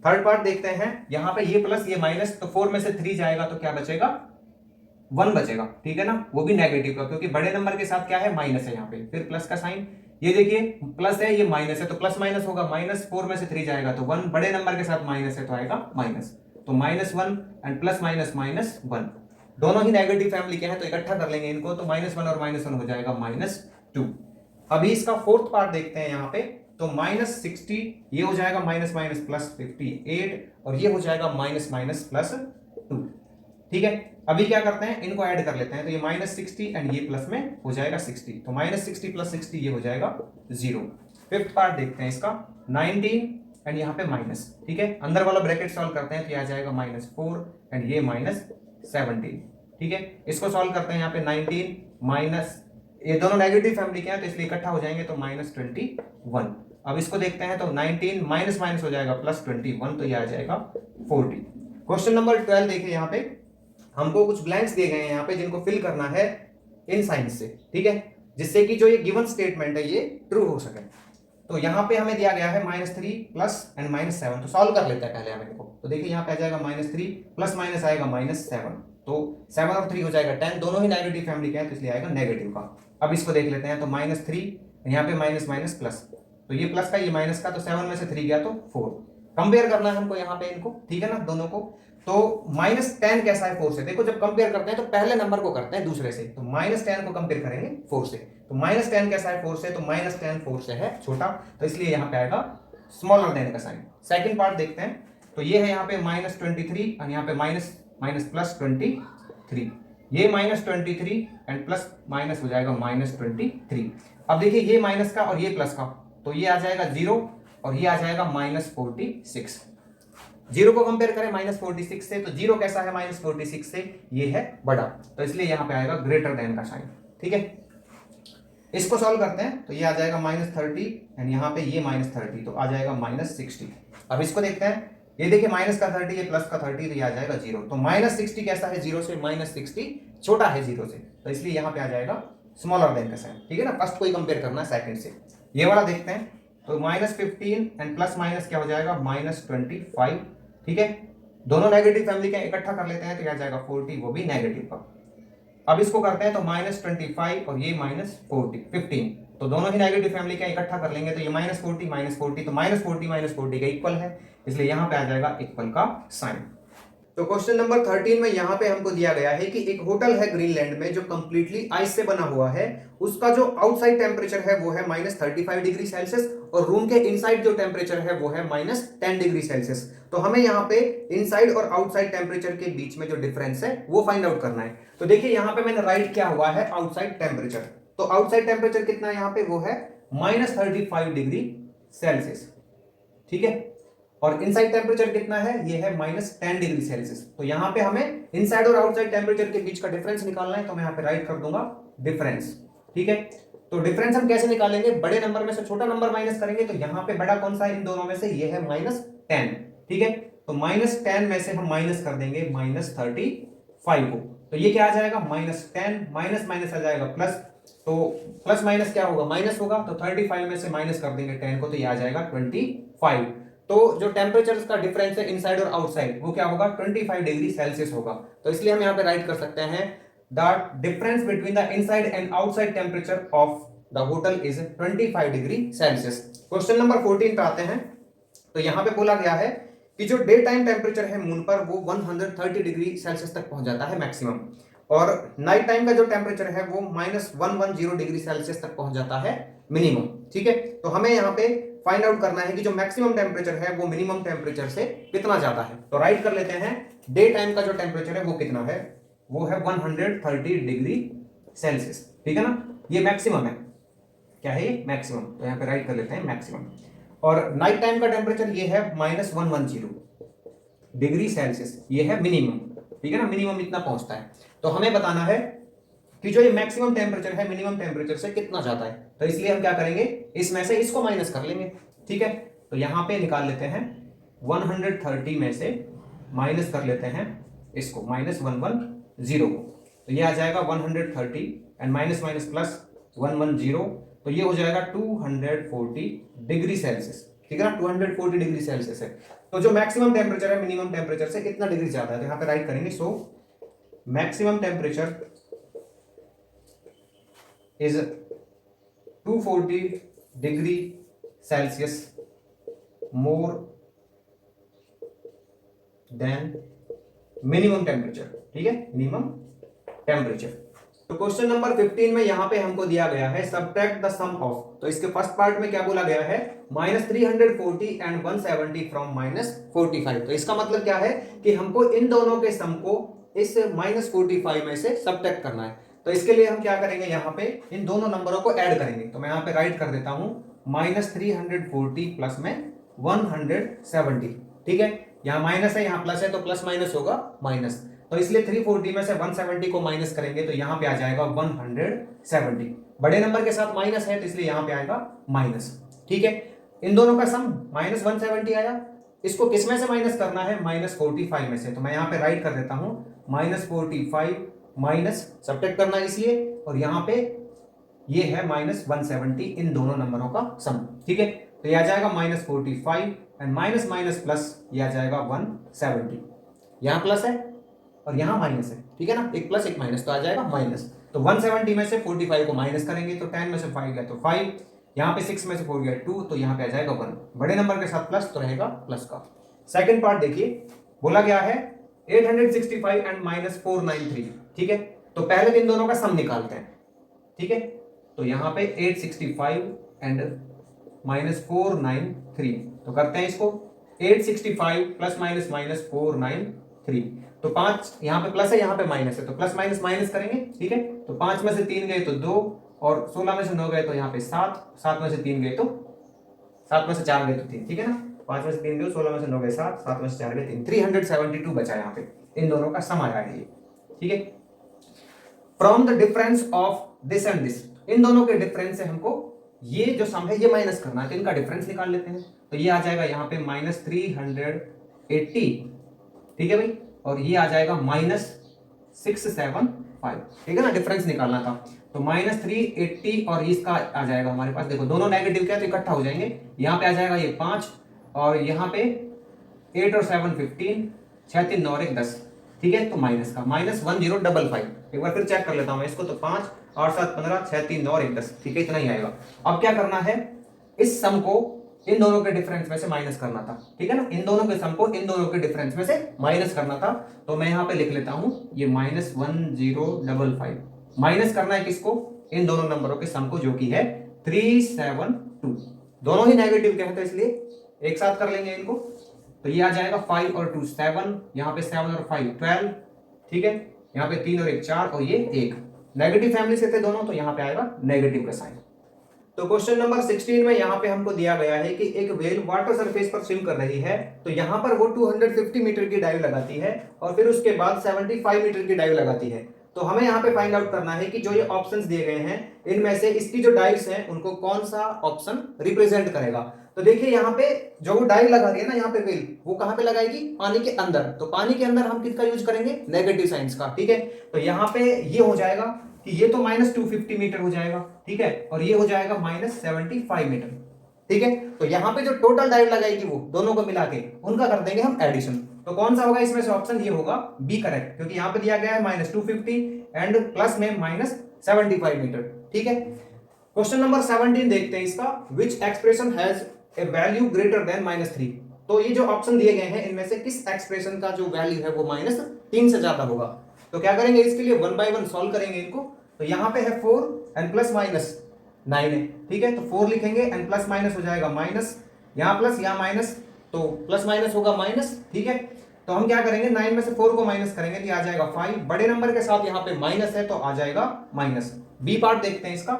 थर्ड पार्ट देखते हैं, यहाँ पे ये प्लस ये माइनस, तो 4 में से 3 जाएगा तो क्या बचेगा, 1 बचेगा, ठीक है ना, वो भी नेगेटिव का, क्योंकि बड़े नंबर के साथ क्या है, माइनस है यहाँ पे, फिर प्लस का साइन, ये देखिए प्लस है ये माइनस है, तो प्लस माइनस होगा, -4 में से 3 जाएगा तो 1, बड़े नंबर के साथ माइनस है तो आएगा माइनस, तो -1 एंड प्लस माइनस -1, दोनों ही नेगेटिव फैमिली के हैं तो इकट्ठा कर लेंगे इनको, तो -1 और -1 हो जाएगा -2। अभी इसका फोर्थ पार्ट देखते हैं यहाँ पे, तो -60 ये हो जाएगा माइनस माइनस प्लस 58, और ये हो जाएगा माइनस माइनस प्लस 2। ठीक है, अभी क्या करते हैं, इनको ऐड कर लेते हैं, तो ये -60 एंड ये प्लस में हो जाएगा 60, तो -60 + 60 ये हो जाएगा 0। फिफ्थ पार्ट देखते हैं इसका, 19 एंड यहाँ पे माइनस, ठीक है, अंदर वाला ब्रैकेट सॉल्व करते हैं तो ये आ जाएगा -4 एंड ये -17। ठीक है, इसको सॉल्व करते हैं, यहाँ पे 19 माइनस, ये दोनों नेगेटिव फैमिली के हैं तो इसलिए इकट्ठा हो जाएंगे तो -21। अब इसको देखते हैं, तो 19 माइनस माइनस हो जाएगा +21, तो ये आ जाएगा 40। क्वेश्चन नंबर 12 देखिए, यहाँ पे हमको कुछ ब्लैंक्स दिए गए हैं यहाँ पे जिनको फिल करना है इन साइंस से, ठीक है, जिससे कि जो ये गिवन स्टेटमेंट है ये ट्रू हो सके। तो यहाँ पे हमें दिया गया है -3 प्लस एंड -7, तो सॉल्व कर लेते हैं पहले हम इनको, तो देखिए यहाँ पे आ जाएगा -3 प्लस माइनस आएगा -7, तो 7 और 3 हो जाएगा 10, दोनों ही नेगेटिव फैमिली के हैं तो इसलिए आएगा नेगेटिव का। अब इसको देख लेते हैं, तो -3 यहाँ पे माइनस माइनस प्लस, तो ये प्लस का ये माइनस का, तो 7 में से 3 गया तो 4, कंपेयर करना है हमको यहाँ पे इनको, ठीक है ना, दोनों को। तो -10 कैसा है 4 से, देखो जब कंपेयर करते हैं तो पहले नंबर को करते हैं दूसरे से, तो -10 को कंपेयर करेंगे 4 से, तो -10 कैसा है 4 से, तो -10 4 से है छोटा, तो इसलिए यहाँ पे आएगा स्मॉलर देन का साइन। सेकंड पार्ट देखते हैं, तो ये है यहाँ पे -23 और यहाँ पे माइनस माइनस प्लस 23, ये -23 एंड प्लस माइनस हो जाएगा -23। अब देखिए ये माइनस का और ये प्लस का, तो ये आ जाएगा 0 और ये आ जाएगा -46। 0 को कंपेयर करें -46 से, तो 0 कैसा है -46 से, ये है बड़ा, तो इसलिए यहां पे आएगा ग्रेटर देन का साइन। ठीक है, इसको सॉल्व करते हैं, तो ये आ जाएगा -30 एंड यहाँ पे ये -30, तो आ जाएगा -60। अब इसको देखते हैं, ये देखिए माइनस का 30 ये प्लस का 30, तो ये आ जाएगा 0, तो -60 कैसा है 0 से, -60 छोटा है 0 से, तो इसलिए यहाँ पे आ जाएगा स्मॉलर देन का साइन। ठीक है ना, फर्स्ट को ही कंपेयर करना है सेकंड से। ये वाला देखते हैं, तो -15 एंड प्लस माइनस क्या हो जाएगा -25। ठीक है, दोनों नेगेटिव फैमिली के इकट्ठा कर लेते हैं तो आ जाएगा 40, वो भी नेगेटिव का। अब इसको करते हैं, तो -25 और ये -15, तो दोनों ही नेगेटिव फैमिली के इकट्ठा कर लेंगे तो ये -40 -40, तो -40 -40 का इक्वल है, इसलिए यहां पे आ जाएगा इक्वल का साइन। तो क्वेश्चन नंबर 13 में यहाँ पे हमको दिया गया है कि एक होटल है ग्रीनलैंड में जो कंप्लीटली आइस से बना हुआ है, उसका जो आउटसाइड टेम्परेचर है वो है -35 डिग्री सेल्सियस और रूम के इनसाइड जो टेम्परेचर है वो है -10 डिग्री सेल्सियस। तो हमें यहाँ पे इनसाइड और आउटसाइड टेम्परेचर के बीच में जो डिफरेंस है वो फाइंड आउट करना है। तो देखिए यहाँ पे मैंने राइट किया हुआ है आउटसाइड टेम्परेचर। तो आउटसाइड टेम्परेचर कितना है यहाँ पे, वो है -35 डिग्री सेल्सियस, ठीक है। और इनसाइड टेम्परेचर कितना है, ये है -10 डिग्री सेल्सियस। तो यहां पे हमें इनसाइड और आउटसाइड टेम्परेचर के बीच का डिफरेंस निकालना है, तो मैं यहां पे राइट कर दूंगा डिफरेंस, ठीक है। तो डिफरेंस हम कैसे निकालेंगे, बड़े नंबर में से छोटा नंबर माइनस करेंगे। तो यहां पे बड़ा कौन सा है इन दोनों में से, ये है -10, ठीक है। तो -10 में से हम माइनस कर देंगे -35 को, तो ये क्या आ जाएगा, -10 माइनस माइनस आ जाएगा प्लस, तो प्लस माइनस क्या होगा, माइनस होगा। तो 35 में से माइनस कर देंगे 10 को, तो ये आ जाएगा 25। तो जो टेम्परेचर का डिफरेंस है इनसाइड और आउटसाइड वो क्या होगा, 25 डिग्री सेल्सियस होगा। तो इसलिए हम यहाँ पे राइट कर सकते हैं that difference between the inside and outside temperature of the hotel is 25 degree Celsius. Question number 14 पे आते हैं। तो यहाँ पे बोला गया है कि जो डे टाइम टेम्परेचर है मून पर वो 130 डिग्री सेल्सियस तक पहुंच जाता है मैक्सिमम, और नाइट टाइम का जो टेम्परेचर है वो -110 डिग्री सेल्सियस तक पहुंच जाता है मिनिमम, ठीक है। तो हमें यहाँ पे फाइंड आउट करना है कि जो मैक्सिमम टेम्परेचर है वो मिनिमम टेम्परेचर से कितना ज्यादा है। तो राइट कर लेते हैं, डे टाइम का जो टेम्परेचर है वो कितना है, वो है 130 डिग्री सेल्सियस, ठीक है ना। ये मैक्सिमम है, क्या है ये, मैक्सिमम। तो यहाँ पे राइट कर लेते हैं मैक्सिमम। और नाइट टाइम का टेम्परेचर ये है -110 डिग्री सेल्सियस, ये है मिनिमम, ठीक है ना, मिनिमम इतना पहुंचता है। तो हमें बताना है कि जो ये मैक्सिमम टेम्परेचर है मिनिमम टेम्परेचर से कितना ज्यादा है। तो इसलिए हम क्या करेंगे, इसमें से इसको माइनस कर लेंगे, ठीक है। तो यहां पे निकाल लेते हैं 130 में से माइनस कर लेते हैं इसको -110 को, तो ये आ जाएगा 130 एंड माइनस माइनस प्लस 110, तो ये हो जाएगा 240 डिग्री सेल्सियस, ठीक है ना, 240 डिग्री सेल्सियस है। तो जो मैक्सिमम टेम्परेचर है मिनिमम टेम्परेचर से कितना डिग्री ज्यादा है, तो यहाँ पे राइट करेंगे, so maximum temperature is 240 degree Celsius more than minimum temperature, ठीक है, मिनिमम टेम्परेचर। तो क्वेश्चन नंबर 15 में यहां पे हमको दिया गया है सब्ट्रैक्ट द सम ऑफ। तो इसके फर्स्ट पार्ट में क्या बोला गया है, -340 एंड 170 फ्रॉम -45। तो इसका मतलब क्या है कि हमको इन दोनों के सम को इस -45 में से सब्ट्रैक्ट करना है। तो इसके लिए हम क्या करेंगे, यहाँ पे इन दोनों नंबरों को ऐड करेंगे। तो मैं यहाँ पे राइट कर देता हूं -340 प्लस में 170, ठीक है। यहाँ माइनस है यहाँ प्लस है, तो प्लस माइनस होगा माइनस, तो इसलिए 340 में से 170 को माइनस करेंगे तो यहाँ पे आ जाएगा 170। बड़े नंबर के साथ माइनस है तो इसलिए यहाँ पे आएगा माइनस, ठीक है। इन दोनों का सम -170 आया, इसको किस में से माइनस करना है, -45 में से। तो मैं यहाँ पे राइट कर देता हूं -45 माइनस सब्ट्रैक्ट करना है इसलिए, और यहाँ पे ये है -170, इन दोनों नंबरों का सम, ठीक है। तो ये आ जाएगा -45 एंड माइनस माइनस प्लस, ये आ जाएगा 170। यहाँ प्लस है और यहाँ माइनस है, ठीक है ना, एक प्लस एक माइनस, तो आ जाएगा माइनस। तो 170 में से 45 को माइनस करेंगे तो 10 में से 5 गया तो 5, यहाँ पे 6 में से 4 गया 2, तो यहाँ पे आ जाएगा 1। बड़े नंबर के साथ प्लस तो रहेगा प्लस का। सेकंड पार्ट देखिए, बोला गया है 865 एंड -493, ठीक है। तो पहले इन दोनों का सम निकालते हैं, ठीक है। तो यहाँ पे 865 एंड -493, तो करते हैं इसको, 865 प्लस माइनस माइनस 493, तो 5 यहाँ पे प्लस है यहाँ पे माइनस है, तो प्लस माइनस माइनस करेंगे, ठीक है। तो 5 में से 3 गए तो 2, और 16 में से 9 गए तो यहाँ पे 7, 7 में से 3 गए तो 7 में से 4 गए तो 3, ठीक है ना। 5 में से 3 गए, 16 में से 9 गए 7, 7 में से 4 गए 3, 372 बचा यहाँ पे, इन दोनों का सम आया है ये, ठीक है। From the difference of this and this, इन दोनों के डिफरेंस से हमको ये जो सम है ये माइनस करना है, तो इनका डिफरेंस निकाल लेते हैं। तो ये आ जाएगा यहाँ पे -380, ठीक है भाई, और ये आ जाएगा -675, ठीक है ना, डिफरेंस निकालना था। तो -380 और इसका आ जाएगा हमारे पास, देखो दोनों नेगेटिव क्या तो इकट्ठा हो जाएंगे, यहाँ पे आ जाएगा ये 5, और यहाँ पे 8 और 7 15, 6 3 9 और 1 10, ठीक है। तो माइनस का -1055, एक बार फिर चेक कर लेता हूं इसको, तो 5 8 7 15, 6 3 9 और 1 10, ठीक है, इतना ही आएगा। अब क्या करना है, इस सम को इन दोनों के डिफरेंस में से माइनस करना था, ठीक है ना, इन दोनों के सम को इन दोनों के डिफरेंस में से माइनस करना था। तो मैं यहाँ पे लिख लेता हूं ये -1055 माइनस करना है किसको, इन दोनों नंबरों के सम को जो कि है 372, दोनों ही नेगेटिव के हैं तो इसलिए एक साथ कर लेंगे इनको। तो ये आ जाएगा 5 और 2 7, यहाँ पे 7 और 5 12, ठीक है, यहाँ पे 3 और 1 4 और ये 1, नेगेटिव फैमिली से थे दोनों तो यहाँ पे आएगा नेगेटिव का साइन। तो क्वेश्चन नंबर 16 में यहाँ पे हमको दिया गया है कि एक व्हेल वाटर सरफेस पर स्विम कर रही है, तो यहाँ पर वो 250 मीटर की डाइव लगाती है और फिर उसके बाद 75 मीटर की डाइव लगाती है। तो हमें यहाँ पे फाइंड आउट करना है कि जो ये ऑप्शंस दिए गए हैं इनमें से इसकी जो डाइव्स हैं उनको कौन सा ऑप्शन रिप्रेजेंट करेगा। तो देखिए यहाँ पे जो वो डाइव लगा रही है ना यहाँ पे व्हेल, वो कहाँ पे लगाएगी, पानी के अंदर। तो पानी के अंदर हम किसका यूज करेंगे, नेगेटिव साइंस का, ठीक है। तो यहाँ पे ये हो जाएगा कि ये तो -250 मीटर हो जाएगा, ठीक है, और ये हो जाएगा -75 मीटर, ठीक है। तो यहाँ पे जो टोटल डाइव लगाएगी वो दोनों को मिला के उनका कर देंगे हम एडिशन। तो कौन सा होगा इसमें से ऑप्शन, ये होगा बी करेक्ट, क्योंकि यहाँ पे दिया गया है -250 एंड प्लस में -75 मीटर, ठीक है। क्वेश्चन नंबर 17 देखते हैं इसका, which expression has a value greater than -3। तो ये जो ऑप्शन दिए गए हैं इनमें से किस एक्सप्रेशन का जो वैल्यू है वो -3 से ज्यादा होगा। तो क्या करेंगे इसके लिए 1 बाय 1 सॉल्व करेंगे इनको। तो यहाँ पे है 4 एंड प्लस माइनस 9 है, ठीक है। तो 4 लिखेंगे एंड प्लस माइनस हो जाएगा माइनस, यहाँ प्लस यहाँ माइनस, तो प्लस माइनस होगा माइनस, ठीक है। तो हम क्या करेंगे 9 में से 4 को माइनस करेंगे तो आ जाएगा 5, बड़े नंबर के साथ यहाँ पे माइनस है तो आ जाएगा माइनस। बी पार्ट देखते हैं इसका।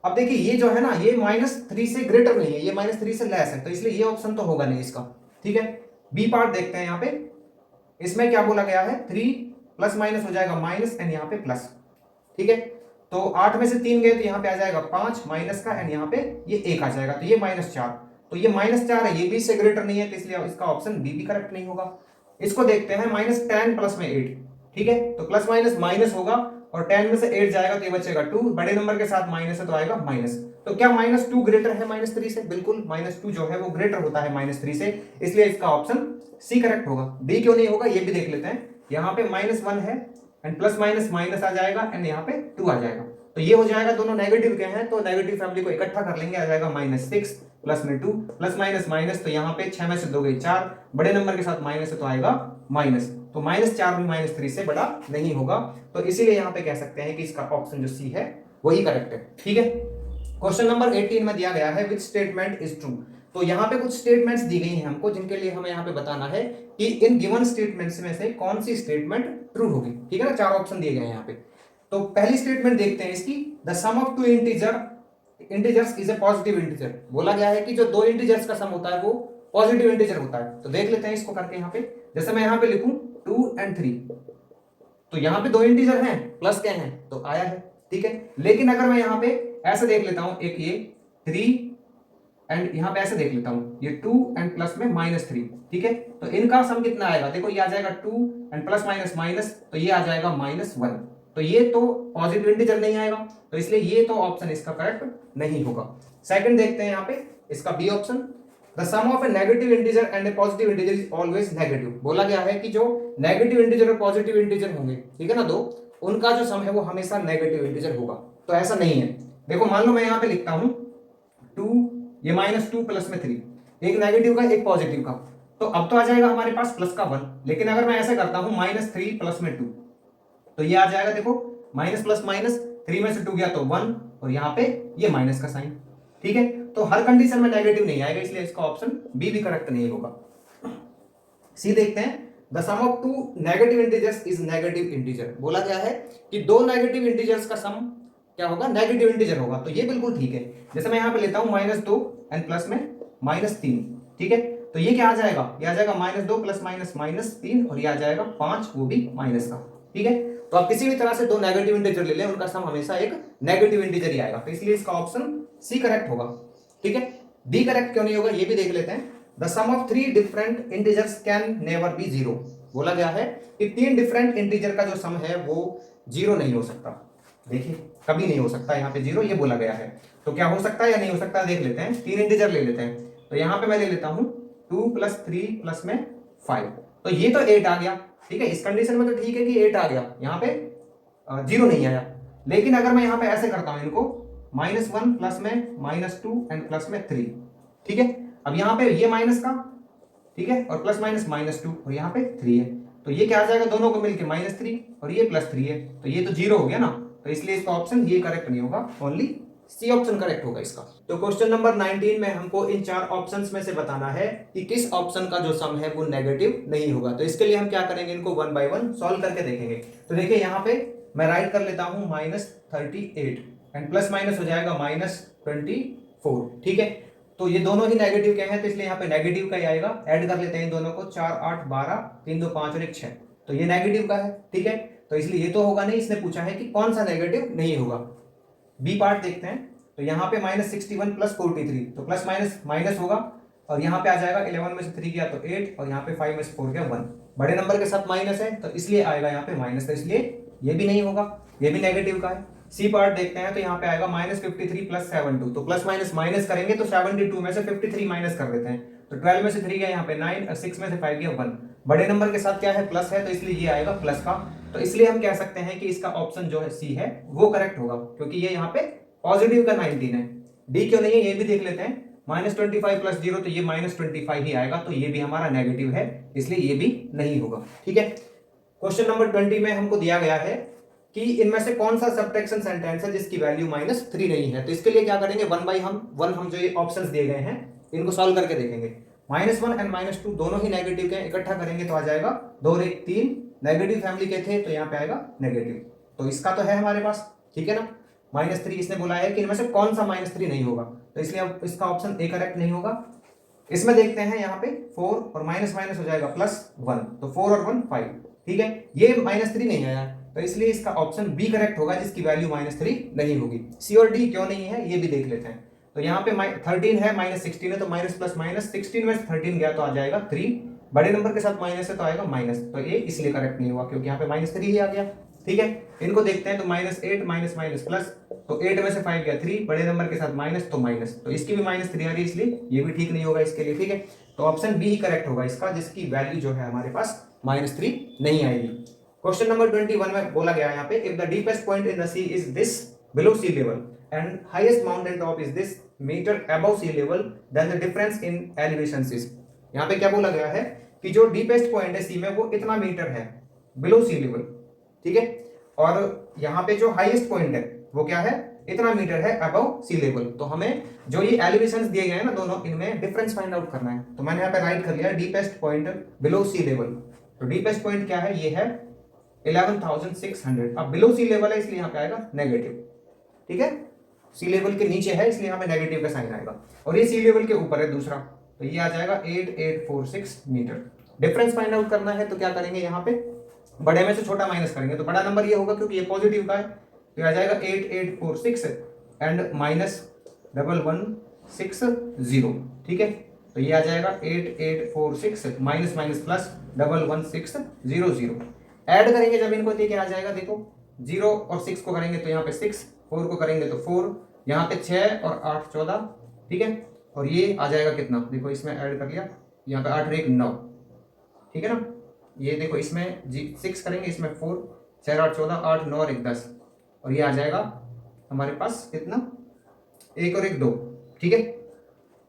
अब देखिए ये जो है ना ये -3 से ग्रेटर नहीं है, ये -3 से लेस है, तो इसलिए ये ऑप्शन तो होगा नहीं इसका, ठीक है। बी पार्ट देखते हैं यहाँ पे, इसमें क्या बोला गया है 3 प्लस माइनस हो जाएगा माइनस एंड यहाँ पे प्लस, ठीक है। तो 8 में से 3 गए तो यहाँ पे आ जाएगा 5 माइनस का एंड यहाँ पे ये 1 आ जाएगा, तो ये -4, तो ये -4 है, ये भी इससे ग्रेटर नहीं है, तो इसलिए इसका ऑप्शन बी भी करेक्ट नहीं होगा। इसको देखते हैं -10 प्लस में 8, ठीक है। तो प्लस माइनस माइनस होगा और 10 में से 8 जाएगा तो ये बचेगा 2, बड़े नंबर के साथ माइनस है तो आएगा माइनस। तो क्या -2 ग्रेटर है -3 से, बिल्कुल -2 जो है वो ग्रेटर होता है -3 से, इसलिए इसका ऑप्शन सी करेक्ट होगा। डी क्यों नहीं होगा ये भी देख लेते हैं। यहाँ पे -1 है एंड प्लस माइनस माइनस आ जाएगा एंड यहाँ पे 2 आ जाएगा, तो ये हो जाएगा, दोनों नेगेटिव के हैं तो नेगेटिव फैमिली को इकट्ठा कर लेंगे, आ जाएगा -6 प्लस में 2 प्लस माइनस माइनस, तो यहाँ पे 6 में से 2 गई 4, बड़े नंबर के साथ माइनस है तो आएगा माइनस, तो -4 भी -3 से बड़ा नहीं होगा, तो इसीलिए यहाँ पे कह सकते हैं कि इसका ऑप्शन जो सी है वही करेक्ट है, ठीक है। क्वेश्चन नंबर 18 में दिया गया है विच स्टेटमेंट इज ट्रू। तो यहाँ पे कुछ स्टेटमेंट्स दी गई हैं हमको जिनके लिए हमें यहाँ पे बताना है कि इन गिवन स्टेटमेंट्स में से कौन सी स्टेटमेंट ट्रू होगी, ठीक है ना। 4 ऑप्शन दिए गए हैं यहाँ पे। तो पहली स्टेटमेंट देखते हैं इसकी, the sum of 2 integers is a positive integer. बोला गया है कि जो 2 इंटीजर्स का सम होता है वो पॉजिटिव इंटीजर होता है। तो देख लेते हैं इसको करके यहाँ पे, जैसे मैं यहाँ पे लिखूं 2 एंड 3, तो यहाँ पे 2 इंटीजर हैं प्लस के हैं तो आया है, ठीक है। लेकिन अगर मैं यहाँ पे ऐसे देख लेता हूं, एक ये 3 एंड यहाँ पे ऐसे देख लेता हूं, ये 2 एंड प्लस में -3, ठीक है। तो इनका सम कितना आएगा, देखो ये आ जाएगा 2 एंड प्लस माइनस माइनस, तो ये आ जाएगा -1, तो ये तो पॉजिटिव इंटीजर नहीं आएगा, तो इसलिए ये तो ऑप्शन इसका करेक्ट नहीं होगा। सेकंड देखते हैं यहाँ पे इसका B option, the sum of a negative integer and a positive integer is always negative. बोला गया है कि जो नेगेटिव इंटीजर और पॉजिटिव इंटीजर होंगे, ठीक है ना, दो, उनका जो सम है वो हमेशा नेगेटिव इंटीजर होगा। तो ऐसा नहीं है, देखो मान लो मैं यहाँ पे लिखता हूं 2, ये -2 प्लस में 3, एक नेगेटिव का एक पॉजिटिव का, तो अब तो आ जाएगा हमारे पास प्लस का 1। लेकिन अगर मैं ऐसे करता हूं -3 प्लस में 2, तो ये आ जाएगा, देखो माइनस प्लस माइनस, 3 में से 2 गया तो 1 और यहाँ पे ये माइनस का साइन, ठीक है। तो हर कंडीशन में नेगेटिव नहीं आएगा, इसलिए इसका ऑप्शन बी भी करेक्ट नहीं होगा। सी देखते हैं, the sum of 2 negative integers is negative integer. बोला गया है कि 2 नेगेटिव इंटीजर्स का सम क्या होगा, नेगेटिव इंटीजर होगा, तो ये बिल्कुल ठीक है। जैसे मैं यहाँ पे लेता हूँ -2 एंड प्लस में -3, ठीक है। तो ये क्या आ जाएगा, ये आ जाएगा -2 प्लस -3 और ये आ जाएगा 5, वो भी माइनस का, ठीक है। तो आप किसी भी तरह से 2 नेगेटिव इंटीजर ले लें, उनका सम हमेशा एक नेगेटिव इंटीजर ही आएगा, तो इसलिए इसका ऑप्शन सी करेक्ट होगा, ठीक है। डी करेक्ट क्यों नहीं होगा ये भी देख लेते हैं। The sum of 3 different integers can never be 0। बोला गया है कि 3 डिफरेंट इंटीजर का जो सम है वो 0 नहीं हो सकता, देखिए कभी नहीं हो सकता यहाँ पे 0, ये बोला गया है। तो क्या हो सकता है या नहीं हो सकता देख लेते हैं। 3 इंटीजर ले लेते हैं, तो यहाँ पे मैं ले लेता हूँ 2 + 3 + में 5, तो ये तो 8 आ गया, ठीक है। इस कंडीशन में तो ठीक है कि 8 आ गया, यहाँ पे 0 नहीं आया। लेकिन अगर मैं यहाँ पे ऐसे करता हूँ इनको -1 प्लस में -2 एंड प्लस में 3, ठीक है। अब यहाँ पे ये माइनस का, ठीक है, और प्लस माइनस -2 और यहाँ पे 3 है, तो ये क्या आ जाएगा दोनों को मिलके -3 और ये +3 है, तो ये तो 0 हो गया ना, तो इसलिए इसका ऑप्शन ये करेक्ट नहीं होगा, ओनली सी ऑप्शन करेक्ट होगा इसका। तो क्वेश्चन नंबर 19 में हमको इन 4 ऑप्शंस में से बताना है कि किस ऑप्शन का जो सम है वो नेगेटिव नहीं होगा। तो इसके लिए हम क्या करेंगे, इनको 1 बाय 1 सॉल्व करके देखेंगे। तो देखिए यहाँ पे मैं राइट कर लेता हूं -38 एंड प्लस माइनस हो जाएगा -24, ठीक है। तो ये दोनों ही नेगेटिव के हैं, तो इसलिए यहाँ पे नेगेटिव का ही आएगा। ऐड कर लेते हैं इन दोनों को, 4 8 12, 3 2 5 और 1 6, तो ये नेगेटिव का है, ठीक है। तो इसलिए ये तो होगा नहीं, इसने पूछा है कि कौन सा नेगेटिव नहीं होगा। बी पार्ट देखते हैं, तो यहाँ पे -61 + 43, तो प्लस माइनस माइनस होगा, और यहाँ पे आ जाएगा 11 में से 3 गया तो 8, और यहाँ पे 5 में से 4 गया 1, बड़े नंबर के साथ माइनस है तो इसलिए आएगा यहाँ पे माइनस, तो इसलिए ये भी नहीं होगा, ये भी नेगेटिव का है। सी पार्ट देखते हैं, तो यहाँ पे आएगा -53 + 72, तो प्लस माइनस माइनस करेंगे तो 72 में से 53 माइनस कर देते हैं, तो 12 में से 3 गया यहाँ पे 9 और 6 में से 5 गया 1, बड़े नंबर के साथ क्या है प्लस है, तो इसलिए ये आएगा प्लस का। तो इसलिए हम कह सकते हैं कि इसका ऑप्शन जो है सी है वो करेक्ट होगा, क्योंकि ये यहाँ पे पॉजिटिव का 19 है। डी क्यों नहीं है ये भी देख लेते हैं, -25 + 0, तो ये -25 ही आएगा, तो ये भी हमारा नेगेटिव है, इसलिए ये भी नहीं होगा, ठीक है। क्वेश्चन नंबर 20 में हमको दिया गया है कि इनमें से कौन सा सब्ट्रैक्शन सेंटेंस है जिसकी वैल्यू -3 नहीं है। तो इसके लिए क्या करेंगे, 1 बाई हम जो ये ऑप्शंस दिए गए हैं इनको सॉल्व करके देखेंगे। -1 एंड -2 दोनों ही नेगेटिव के, इकट्ठा करेंगे तो आ जाएगा 2 और 1 3, नेगेटिव फैमिली के थे तो यहाँ पे आएगा नेगेटिव, तो इसका तो है हमारे पास, ठीक है ना। -3 इसने बोला है कि इनमें से कौन सा -3 नहीं होगा, तो इसलिए अब इसका ऑप्शन ए करेक्ट नहीं होगा। इसमें देखते हैं यहाँ पे 4 और माइनस माइनस हो जाएगा +1, तो 4 और 1 5, ठीक है। ये -3 नहीं आया, तो इसलिए इसका ऑप्शन बी करेक्ट होगा जिसकी वैल्यू -3 नहीं होगी। सी और डी क्यों नहीं है ये भी देख लेते हैं। तो यहाँ पे 13 है, -16 है, तो माइनस प्लस माइनस, 16 में 13 गया तो आ जाएगा 3, बड़े नंबर के साथ माइनस है तो आएगा माइनस, तो ये इसलिए करेक्ट नहीं हुआ क्योंकि यहाँ पे -3 ही आ गया, ठीक है। इनको देखते हैं, तो -8 माइनस माइनस प्लस, तो 8 में से 5 गया 3, बड़े नंबर के साथ माइनस तो माइनस, तो इसकी भी -3 आ रही है, इसलिए ये भी ठीक नहीं होगा इसके लिए, ठीक है। तो ऑप्शन बी ही करेक्ट होगा इसका, जिसकी वैल्यू जो है हमारे पास -3 नहीं आएगी। क्वेश्चन नंबर 21 में बोला गया है यहाँ पे, if the deepest point in the sea is this below sea level and highest mountain top is this meter above sea level, then the difference in elevations is. यहाँ पे क्या बोला गया है कि जो डीपेस्ट पॉइंट है सी में वो इतना मीटर है बिलो सी लेवल, ठीक है, और यहाँ पे जो हाईएस्ट पॉइंट है वो क्या है, इतना मीटर है अबव सी लेवल। तो हमें जो ये एलिवेशंस दिए गए हैं ना दोनों, इनमें डिफरेंस फाइंड आउट करना है। तो मैंने यहाँ पे राइट कर लिया deepest point below sea level, तो डीपेस्ट पॉइंट क्या है, ये है 11,600। अब बिलो सी लेवल है इसलिए यहाँ पे आएगा नेगेटिव, ठीक है, सी लेवल के नीचे है इसलिए यहाँ पे नेगेटिव का साइन आएगा, और ये सी लेवल के ऊपर है दूसरा, तो ये आ जाएगा 8846 मीटर। डिफरेंस फाइंड आउट करना है तो क्या करेंगे, यहाँ पे बड़े में से छोटा माइनस करेंगे, तो बड़ा नंबर ये होगा क्योंकि ये पॉजिटिव का है, तो आ जाएगा 8846 एंड -1160, ठीक है। तो ये आ जाएगा 8846 माइनस माइनस प्लस 11600। ऐड करेंगे जब इनको, ठीक है, आ जाएगा, देखो 0 और 6 को करेंगे तो यहाँ पे 6, 4 को करेंगे तो 4, यहाँ पे 6 और 8 14, ठीक है, और ये आ जाएगा कितना, देखो इसमें ऐड कर लिया, यहाँ पे 8 और 1 9, ठीक है ना। ये देखो इसमें 6 करेंगे, इसमें 4, 6 8 14, 8 9 और 1 10, और ये आ जाएगा हमारे पास कितना, 1 और 1 2, ठीक है,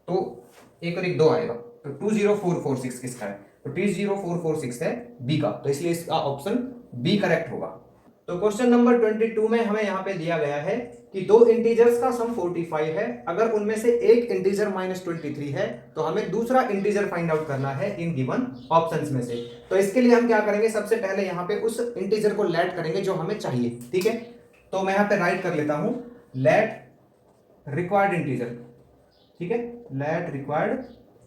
तो 1 और 1 2 आएगा, तो 20446 किसका है, तो 20446 है बी का, तो इसलिए इसका ऑप्शन बी करेक्ट होगा। तो क्वेश्चन नंबर 22 में हमें यहाँ पे दिया गया है कि दो इंटीजर्स का सम 45 है, अगर उनमें से एक इंटीजर -23 है तो हमें दूसरा इंटीजर फाइंड आउट करना है इन गिवन ऑप्शंस में से। तो इसके लिए हम क्या करेंगे, सबसे पहले यहाँ पे उस इंटीजर को लेट करेंगे जो हमें चाहिए, ठीक है। तो मैं यहाँ पे राइट कर लेता हूं लेट रिक्वायर्ड इंटीजर, ठीक है, लेट रिक्वायर्ड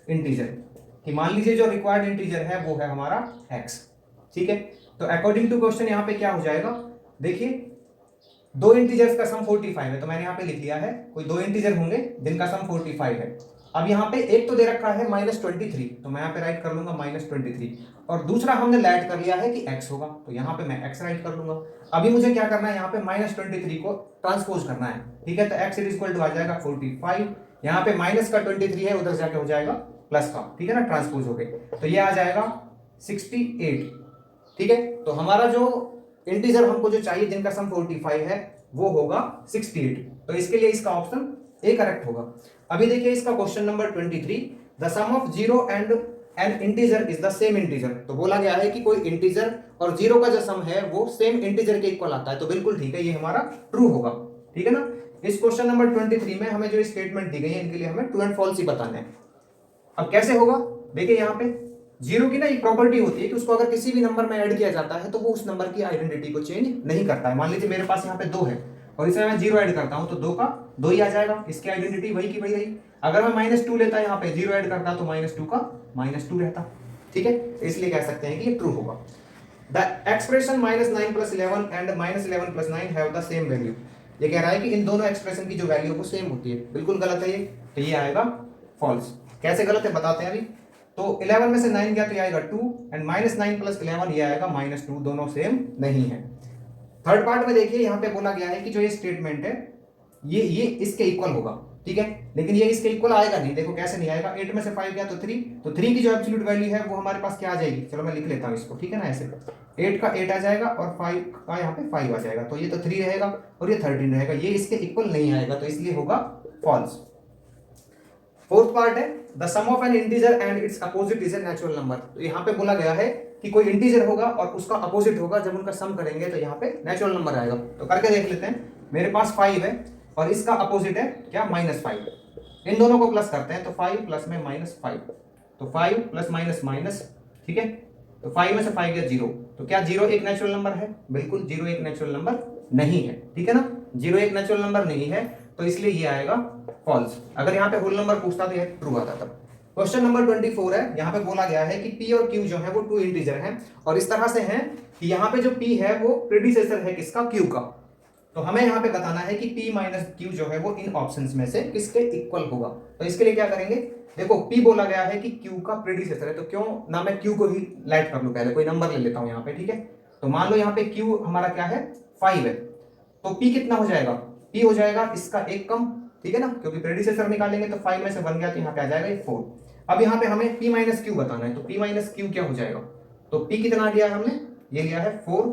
इंटीजर, कि मान लीजिए जो रिक्वायर्ड इंटीजर है वो है हमारा x, ठीक है। तो अकॉर्डिंग टू क्वेश्चन यहाँ पे क्या हो जाएगा, देखिए दो इंटीजर्स का सम 45 है, तो मैंने यहाँ पे लिख लिया है कोई दो इंटीजर होंगे जिनका सम 45 है। अब यहाँ पे एक तो दे रखा है -23, तो मैं यहाँ पे राइट कर लूंगा -23, और दूसरा हमने लेट कर लिया है कि x होगा, तो यहाँ पे मैं x राइट कर लूंगा। अभी मुझे क्या करना है, यहाँ पे -23 को ट्रांसपोज करना है, ठीक है, तो x इक्वल टू आ जाएगा 45, यहाँ पे माइनस का 23 है, उधर जाके हो जाएगा प्लस का, ठीक है ना, ट्रांसपोज हो गए, तो ये आ जाएगा 68, ठीक है। तो हमारा जो इंटीजर हमको जो चाहिए जिनका सम 45 है वो होगा 68, तो इसके लिए इसका ऑप्शन ए करेक्ट होगा। अभी देखिए इसका question number 23, the sum of zero and an integer is the same integer. तो बोला गया है कि कोई इंटीजर और जीरो का जो सम है वो सेम इंटीजर के इक्वल आता है, तो बिल्कुल ठीक है, ये हमारा ट्रू होगा। ठीक है ना। इस क्वेश्चन नंबर 23 में हमें जो स्टेटमेंट दी गई है इनके लिए हमें ट्रू एंड फॉल्स ही बताना है। अब कैसे होगा, देखिए यहाँ पे जीरो की ना एक प्रॉपर्टी होती है कि उसको अगर किसी भी नंबर में ऐड किया जाता है तो वो उस नंबर की आइडेंटिटी को चेंज नहीं करता है। मान लीजिए मेरे पास यहाँ पे 2 है और इसमें मैं जीरो ऐड करता हूं तो 2 का 2 ही आ जाएगा, इसकी आइडेंटिटी वही की वही रही। अगर मैं -2 लेता यहाँ पे जीरो ऐड करता तो -2 का -2 रहता। ठीक है, इसलिए कह सकते हैं कि ये ट्रू होगा। The expression -9 + 11 and -11 + 9 have the same value. ये कह रहा है कि इन दोनों एक्सप्रेशन की जो वैल्यू वो सेम होती है, बिल्कुल गलत है ये, तो ये आएगा फॉल्स। कैसे गलत है बताते हैं अभी। तो 11 में से 9 गया तो ये आएगा 2 एंड -9 + 11 ये आएगा -2, दोनों सेम नहीं है। थर्ड पार्ट में देखिए यहाँ पे बोला गया है कि जो ये स्टेटमेंट है ये इसके इक्वल होगा। ठीक है, लेकिन ये इसके इक्वल आएगा नहीं, देखो कैसे नहीं आएगा। 8 में से 5 गया तो 3, तो 3 की जो एब्सोल्यूट वैल्यू है वो हमारे पास क्या आ जाएगी, चलो मैं लिख लेता हूँ इसको। ठीक है ना, ऐसे 8 का 8 आ जाएगा और 5 का यहाँ पे 5 आ जाएगा, तो ये तो 3 रहेगा और ये 13 रहेगा, ये इसके इक्वल नहीं आएगा, तो इसलिए होगा फॉल्स। फोर्थ पार्ट है the sum of an integer and its opposite is a natural number. तो यहाँ पे बोला गया है कि कोई इंटीजर होगा और उसका अपोजिट होगा, जब उनका सम करेंगे तो यहाँ पे नेचुरल नंबर आएगा। तो करके देख लेते हैं। मेरे पास 5 है और इसका अपोजिट है क्या, -5। इन दोनों को प्लस करते हैं तो 5 प्लस में -5, तो 5 प्लस माइनस माइनस। ठीक है, तो 5 में से 5 गया 0, तो क्या 0 एक नेचुरल नंबर है, बिल्कुल 0 एक नेचुरल नंबर नहीं है। ठीक है ना, 0 एक नेचुरल नंबर नहीं है, तो इसलिए ये आएगा फॉल्स। अगर यहाँ पे होल नंबर पूछता तो ये ट्रू आता तब। क्वेश्चन नंबर 24 है, यहाँ पे बोला गया है कि p और q जो है वो 2 इंटीजर हैं और इस तरह से हैं कि यहाँ पे जो p है वो प्रेडिसेसर है किसका, q का। तो हमें यहाँ पे बताना है कि p माइनस q जो है वो इन ऑप्शंस में से किसके इक्वल होगा। तो इसके लिए क्या करेंगे, देखो p बोला गया है कि q का प्रेडिसेसर है, तो क्यों ना मैं q को ही लाइट कर लूं, पहले कोई नंबर ले लेता हूं यहाँ पे। ठीक है, तो मान लो यहाँ पे q हमारा क्या है, 5 है, तो p कितना हो जाएगा, p हो जाएगा इसका एक कम। ठीक है ना, क्योंकि प्रेडिसेसर निकालेंगे तो 5 में से 1 गया तो यहाँ पे आ जाएगा 4। अब यहाँ पे हमें p माइनस क्यू बताना है, तो p माइनस क्यू क्या हो जाएगा, तो p कितना लिया है हमने, ये लिया है 4।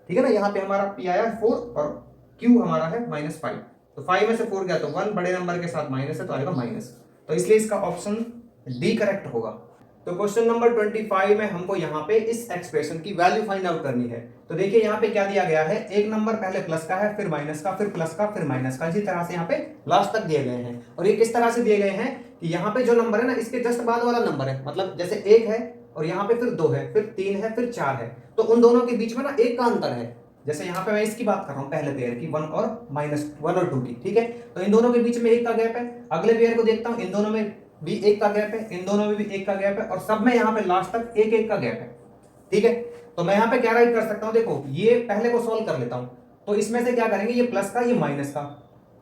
ठीक है ना, यहाँ पे हमारा p आया 4 और q हमारा है -5, तो 5 में से 4 गया तो 1, बड़े नंबर के साथ माइनस है तो आएगा माइनस, तो इसलिए इसका ऑप्शन डी करेक्ट होगा। तो क्वेश्चन नंबर 25 में हमको यहाँ पे इस एक्सप्रेशन की वैल्यू फाइंड आउट करनी है। तो देखिए यहाँ पे क्या दिया गया है, एक नंबर पहले प्लस का है, फिर माइनस का, फिर प्लस का, फिर माइनस का, इसी तरह से यहाँ पे लास्ट तक दिए गए हैं। और ये किस तरह से दिए गए हैं कि यहाँ पे जो नंबर है ना इसके जस्ट बाद वाला नंबर है, मतलब जैसे 1 है और यहाँ पे फिर 2 है, फिर 3 है, फिर 4 है, तो उन दोनों के बीच में ना 1 का अंतर है। जैसे यहाँ पे मैं इसकी बात कर रहा हूँ पहले पेयर की, 1 और -1 और 2 की। ठीक है, तो इन दोनों के बीच में 1 का गैप है। अगले पेयर को देखता हूँ, इन दोनों में भी 1 का गैप है, इन दोनों में भी 1 का गैप है, और सब में यहाँ पे लास्ट तक 1-1 का गैप है। ठीक है, तो मैं यहाँ पे क्या राइट कर सकता हूँ, देखो ये पहले को सॉल्व कर लेता हूँ। तो इसमें से क्या करेंगे, ये प्लस का, ये माइनस का,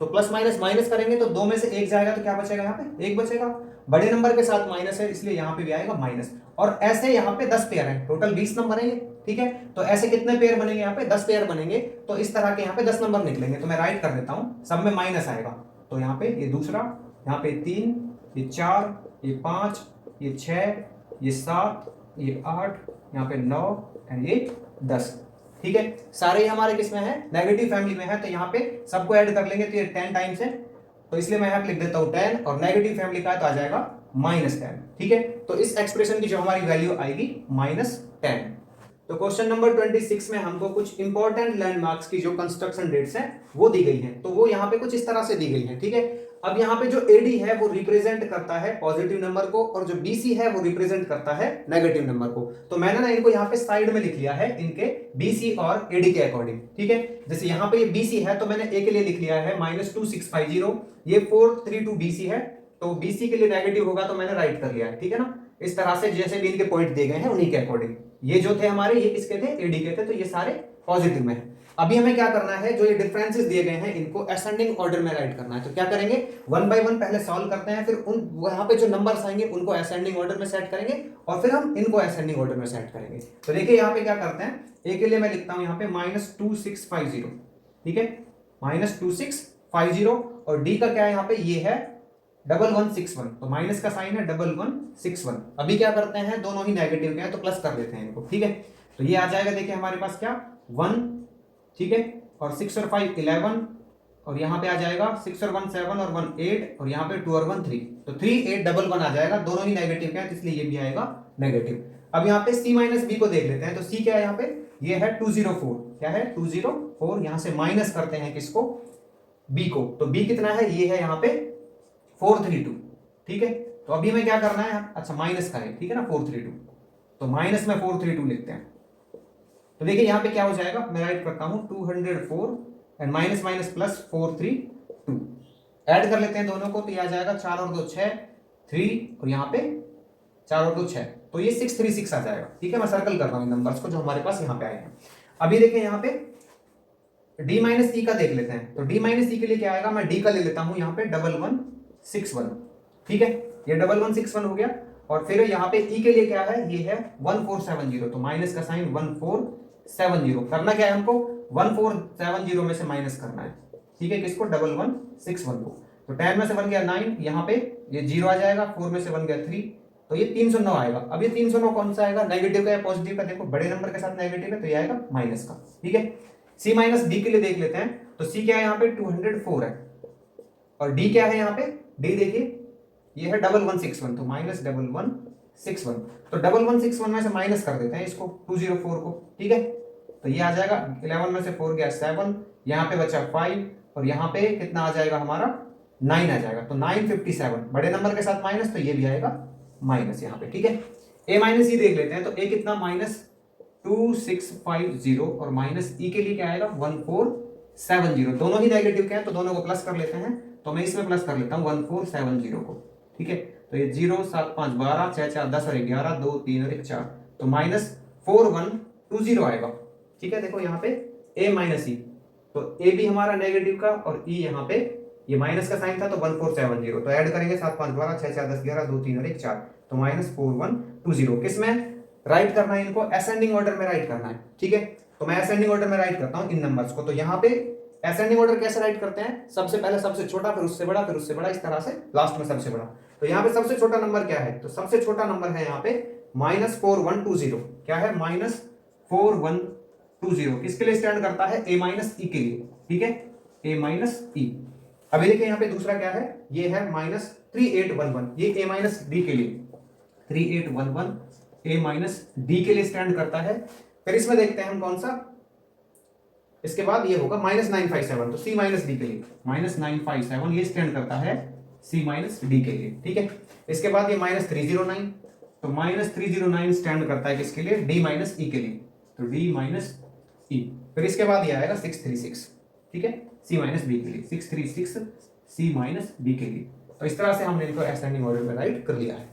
तो प्लस माइनस माइनस करेंगे तो 2 में से 1 जाएगा, तो क्या बचेगा, यहाँ पे 1 बचेगा। बड़े नंबर के साथ माइनस है इसलिए यहाँ पे भी आएगा माइनस। और ऐसे यहाँ पे 10 पेयर है, टोटल 20 नंबर है ये। ठीक है, तो ऐसे कितने पेयर बनेंगे, यहाँ पे 10 पेयर बनेंगे, तो इस तरह के यहाँ पे 10 नंबर निकलेंगे। तो मैं राइट कर देता हूँ, सब में माइनस आएगा, तो यहाँ पे ये दूसरा, यहाँ पे 3, ये 4, ये 5, ये 6, ये 7, ये 8, यहाँ पे 9 एंड ये 10। ठीक है, सारे ही हमारे किस में है, नेगेटिव फैमिली में है, तो यहाँ पे सबको ऐड कर लेंगे तो ये 10 टाइम्स है, तो इसलिए मैं यहाँ पे लिख देता हूँ 10, और नेगेटिव फैमिली का है तो आ जाएगा -10। ठीक है, तो इस एक्सप्रेशन की जो हमारी वैल्यू आएगी -10। तो क्वेश्चन नंबर 26 में हमको कुछ इंपॉर्टेंट लैंडमार्क्स की जो कंस्ट्रक्शन डेट्स हैं वो दी गई हैं, तो वो यहाँ पे कुछ इस तरह से दी गई हैं। ठीक है, अब यहाँ पे जो AD है वो रिप्रेजेंट करता है पॉजिटिव नंबर को, और जो BC है वो रिप्रेजेंट करता है नेगेटिव नंबर को। तो मैंने ना इनको यहाँ पे साइड में लिख लिया है, इनके BC और AD के अकॉर्डिंग। ठीक है, जैसे यहाँ पे ये BC है तो मैंने A के लिए लिख लिया है -2650, ये 432 BC है, तो BC के लिए नेगेटिव होगा तो मैंने राइट कर लिया है। ठीक है ना, इस तरह से जैसे भी इनके पॉइंट दिए गए हैं उन्हीं के अकॉर्डिंग। ये जो थे हमारे, ये किसके थे, AD के थे, तो ये सारे पॉजिटिव में है। अभी हमें क्या करना है, जो ये डिफरेंसेस दिए गए हैं इनको असेंडिंग ऑर्डर में राइट करना है। तो क्या करेंगे, 1 बाय 1 पहले सॉल्व करते हैं, फिर उन वहां पे जो नंबर्स आएंगे उनको असेंडिंग ऑर्डर में सेट करेंगे, और फिर हम इनको असेंडिंग ऑर्डर में सेट करेंगे। तो देखिए यहाँ पे क्या करते हैं, ए के लिए मैं लिखता हूँ यहाँ पे -2650। ठीक है, -2650, और डी का क्या है यहाँ पे, ये है 1161, तो माइनस का साइन है 1161। अभी क्या करते हैं, दोनों ही नेगेटिव के हैं तो प्लस कर देते हैं इनको। ठीक है, तो ये आ जाएगा, देखिए हमारे पास क्या 1, ठीक है, और 6 और 5 11, और यहाँ पे आ जाएगा 6 और 1 7 और 1 8 और यहाँ पे 2 और 1 3, तो 3 8 डबल 1 आ जाएगा, दोनों ही नेगेटिव है इसलिए ये भी आएगा नेगेटिव। अब यहाँ पे c माइनस बी को देख लेते हैं, तो c क्या है यहाँ पे, ये है 204, क्या है 204, यहाँ से माइनस करते हैं किसको, b को, तो b कितना है, ये है यहाँ पे 432, ठीक है। तो अभी हमें क्या करना है, अच्छा माइनस का है, ठीक है ना 432, तो माइनस में 432 लिखते हैं। तो देखिए यहाँ पे क्या हो जाएगा, मैं राइट करता हूं 204 and minus minus plus 432, add कर लेते हैं दोनों को, तो ये आ जाएगा 4 और 2 6 3 और यहाँ पे 4 और 2 6, तो ये 636 आ जाएगा, ठीक है। मैं सर्कल कर रहा हूँ नंबर्स को जो हमारे पास यहाँ पे आए हैं। अभी देखिए यहाँ पे d माइनस ई का देख लेते हैं, तो d माइनस ई के लिए क्या आएगा, मैं d का ले लेता हूं यहाँ पे 1161, ठीक है, ये 1161 हो गया। और फिर यहाँ पे e के लिए क्या है, ये है 1470, तो माइनस का साइन 1470, करना क्या है हमको, 1470 में से माइनस करना है, ठीक है, किसको 1161 को, तो 10 में से 1 गया 9, यहाँ पे ये 0 आ जाएगा, 4 में से 1 गया 3, तो ये 309 आएगा। अब ये 309 कौन सा आएगा, नेगेटिव का या पॉजिटिव का, देखो बड़े नंबर के साथ नेगेटिव है तो ये आएगा माइनस का, ठीक है। c माइनस डी के लिए देख लेते हैं, तो c क्या है यहाँ पे 204 है और d क्या है यहाँ पे, d देखिए ये है 1161, तो माइनस 1161, तो 1161 में से माइनस कर देते हैं इसको 204 को, ठीक है। तो ये आ जाएगा 11 में से 4 गया 7, यहाँ पे बचा 5 और यहाँ पे कितना आ जाएगा हमारा 9 आ जाएगा, तो 957, बड़े नंबर के साथ माइनस, तो ये भी आएगा माइनस यहाँ पे, ठीक है। a माइनस ई देख लेते हैं, तो a कितना माइनस 2650 और माइनस ई के लिए क्या आएगा 1470, दोनों ही नेगेटिव के हैं तो दोनों को प्लस कर लेते हैं, तो मैं इसमें प्लस कर लेता हूँ 1470 को, ठीक है। तो ये 0 7 5 12 6 4 10 और 11 2 3 और 1 4, तो माइनस 4120 आएगा, ठीक है। देखो यहाँ पे a माइनस ई, तो a भी हमारा नेगेटिव का और e यहाँ पे ये माइनस का साइन था तो 1470, तो ऐड करेंगे 7 5 12 6 4 10 11 2 3 और 1 4, तो माइनस 4120, किसमें राइट करना है इनको, असेंडिंग ऑर्डर में राइट करना है, ठीक है। तो मैं असेंडिंग ऑर्डर में राइट करता हूं इन नंबर्स को, तो यहाँ पे असेंडिंग ऑर्डर कैसे राइट करते हैं, सबसे पहले सबसे छोटा, फिर उससे बड़ा, फिर उससे बड़ा, इस तरह से लास्ट में सबसे बड़ा। तो यहाँ पे सबसे छोटा नंबर क्या है, तो सबसे छोटा नंबर है यहाँ पे माइनस 4120, क्या है माइनस 4120, किसके लिए स्टैंड करता है, a माइनस ई के लिए, ठीक है, a माइनस ई। अभी देखिए यहाँ पे दूसरा क्या है, ये है माइनस 3811, ये a माइनस डी के लिए 3811 a माइनस डी के लिए स्टैंड करता है। फिर इसमें देखते हैं हम कौन सा, इसके बाद ये होगा माइनस 957, तो c माइनस डी के लिए माइनस 957 ये स्टैंड करता है c माइनस डी के लिए, ठीक है। इसके बाद ये माइनस 309, तो माइनस 309 स्टैंड करता है किसके लिए, d माइनस ई के लिए, तो d माइनस ई। फिर इसके बाद ये आएगा 636, ठीक है, c माइनस डी के लिए 636 c माइनस डी के लिए। तो इस तरह से हमने इनको असेंडिंग ऑर्डर में राइट कर लिया है।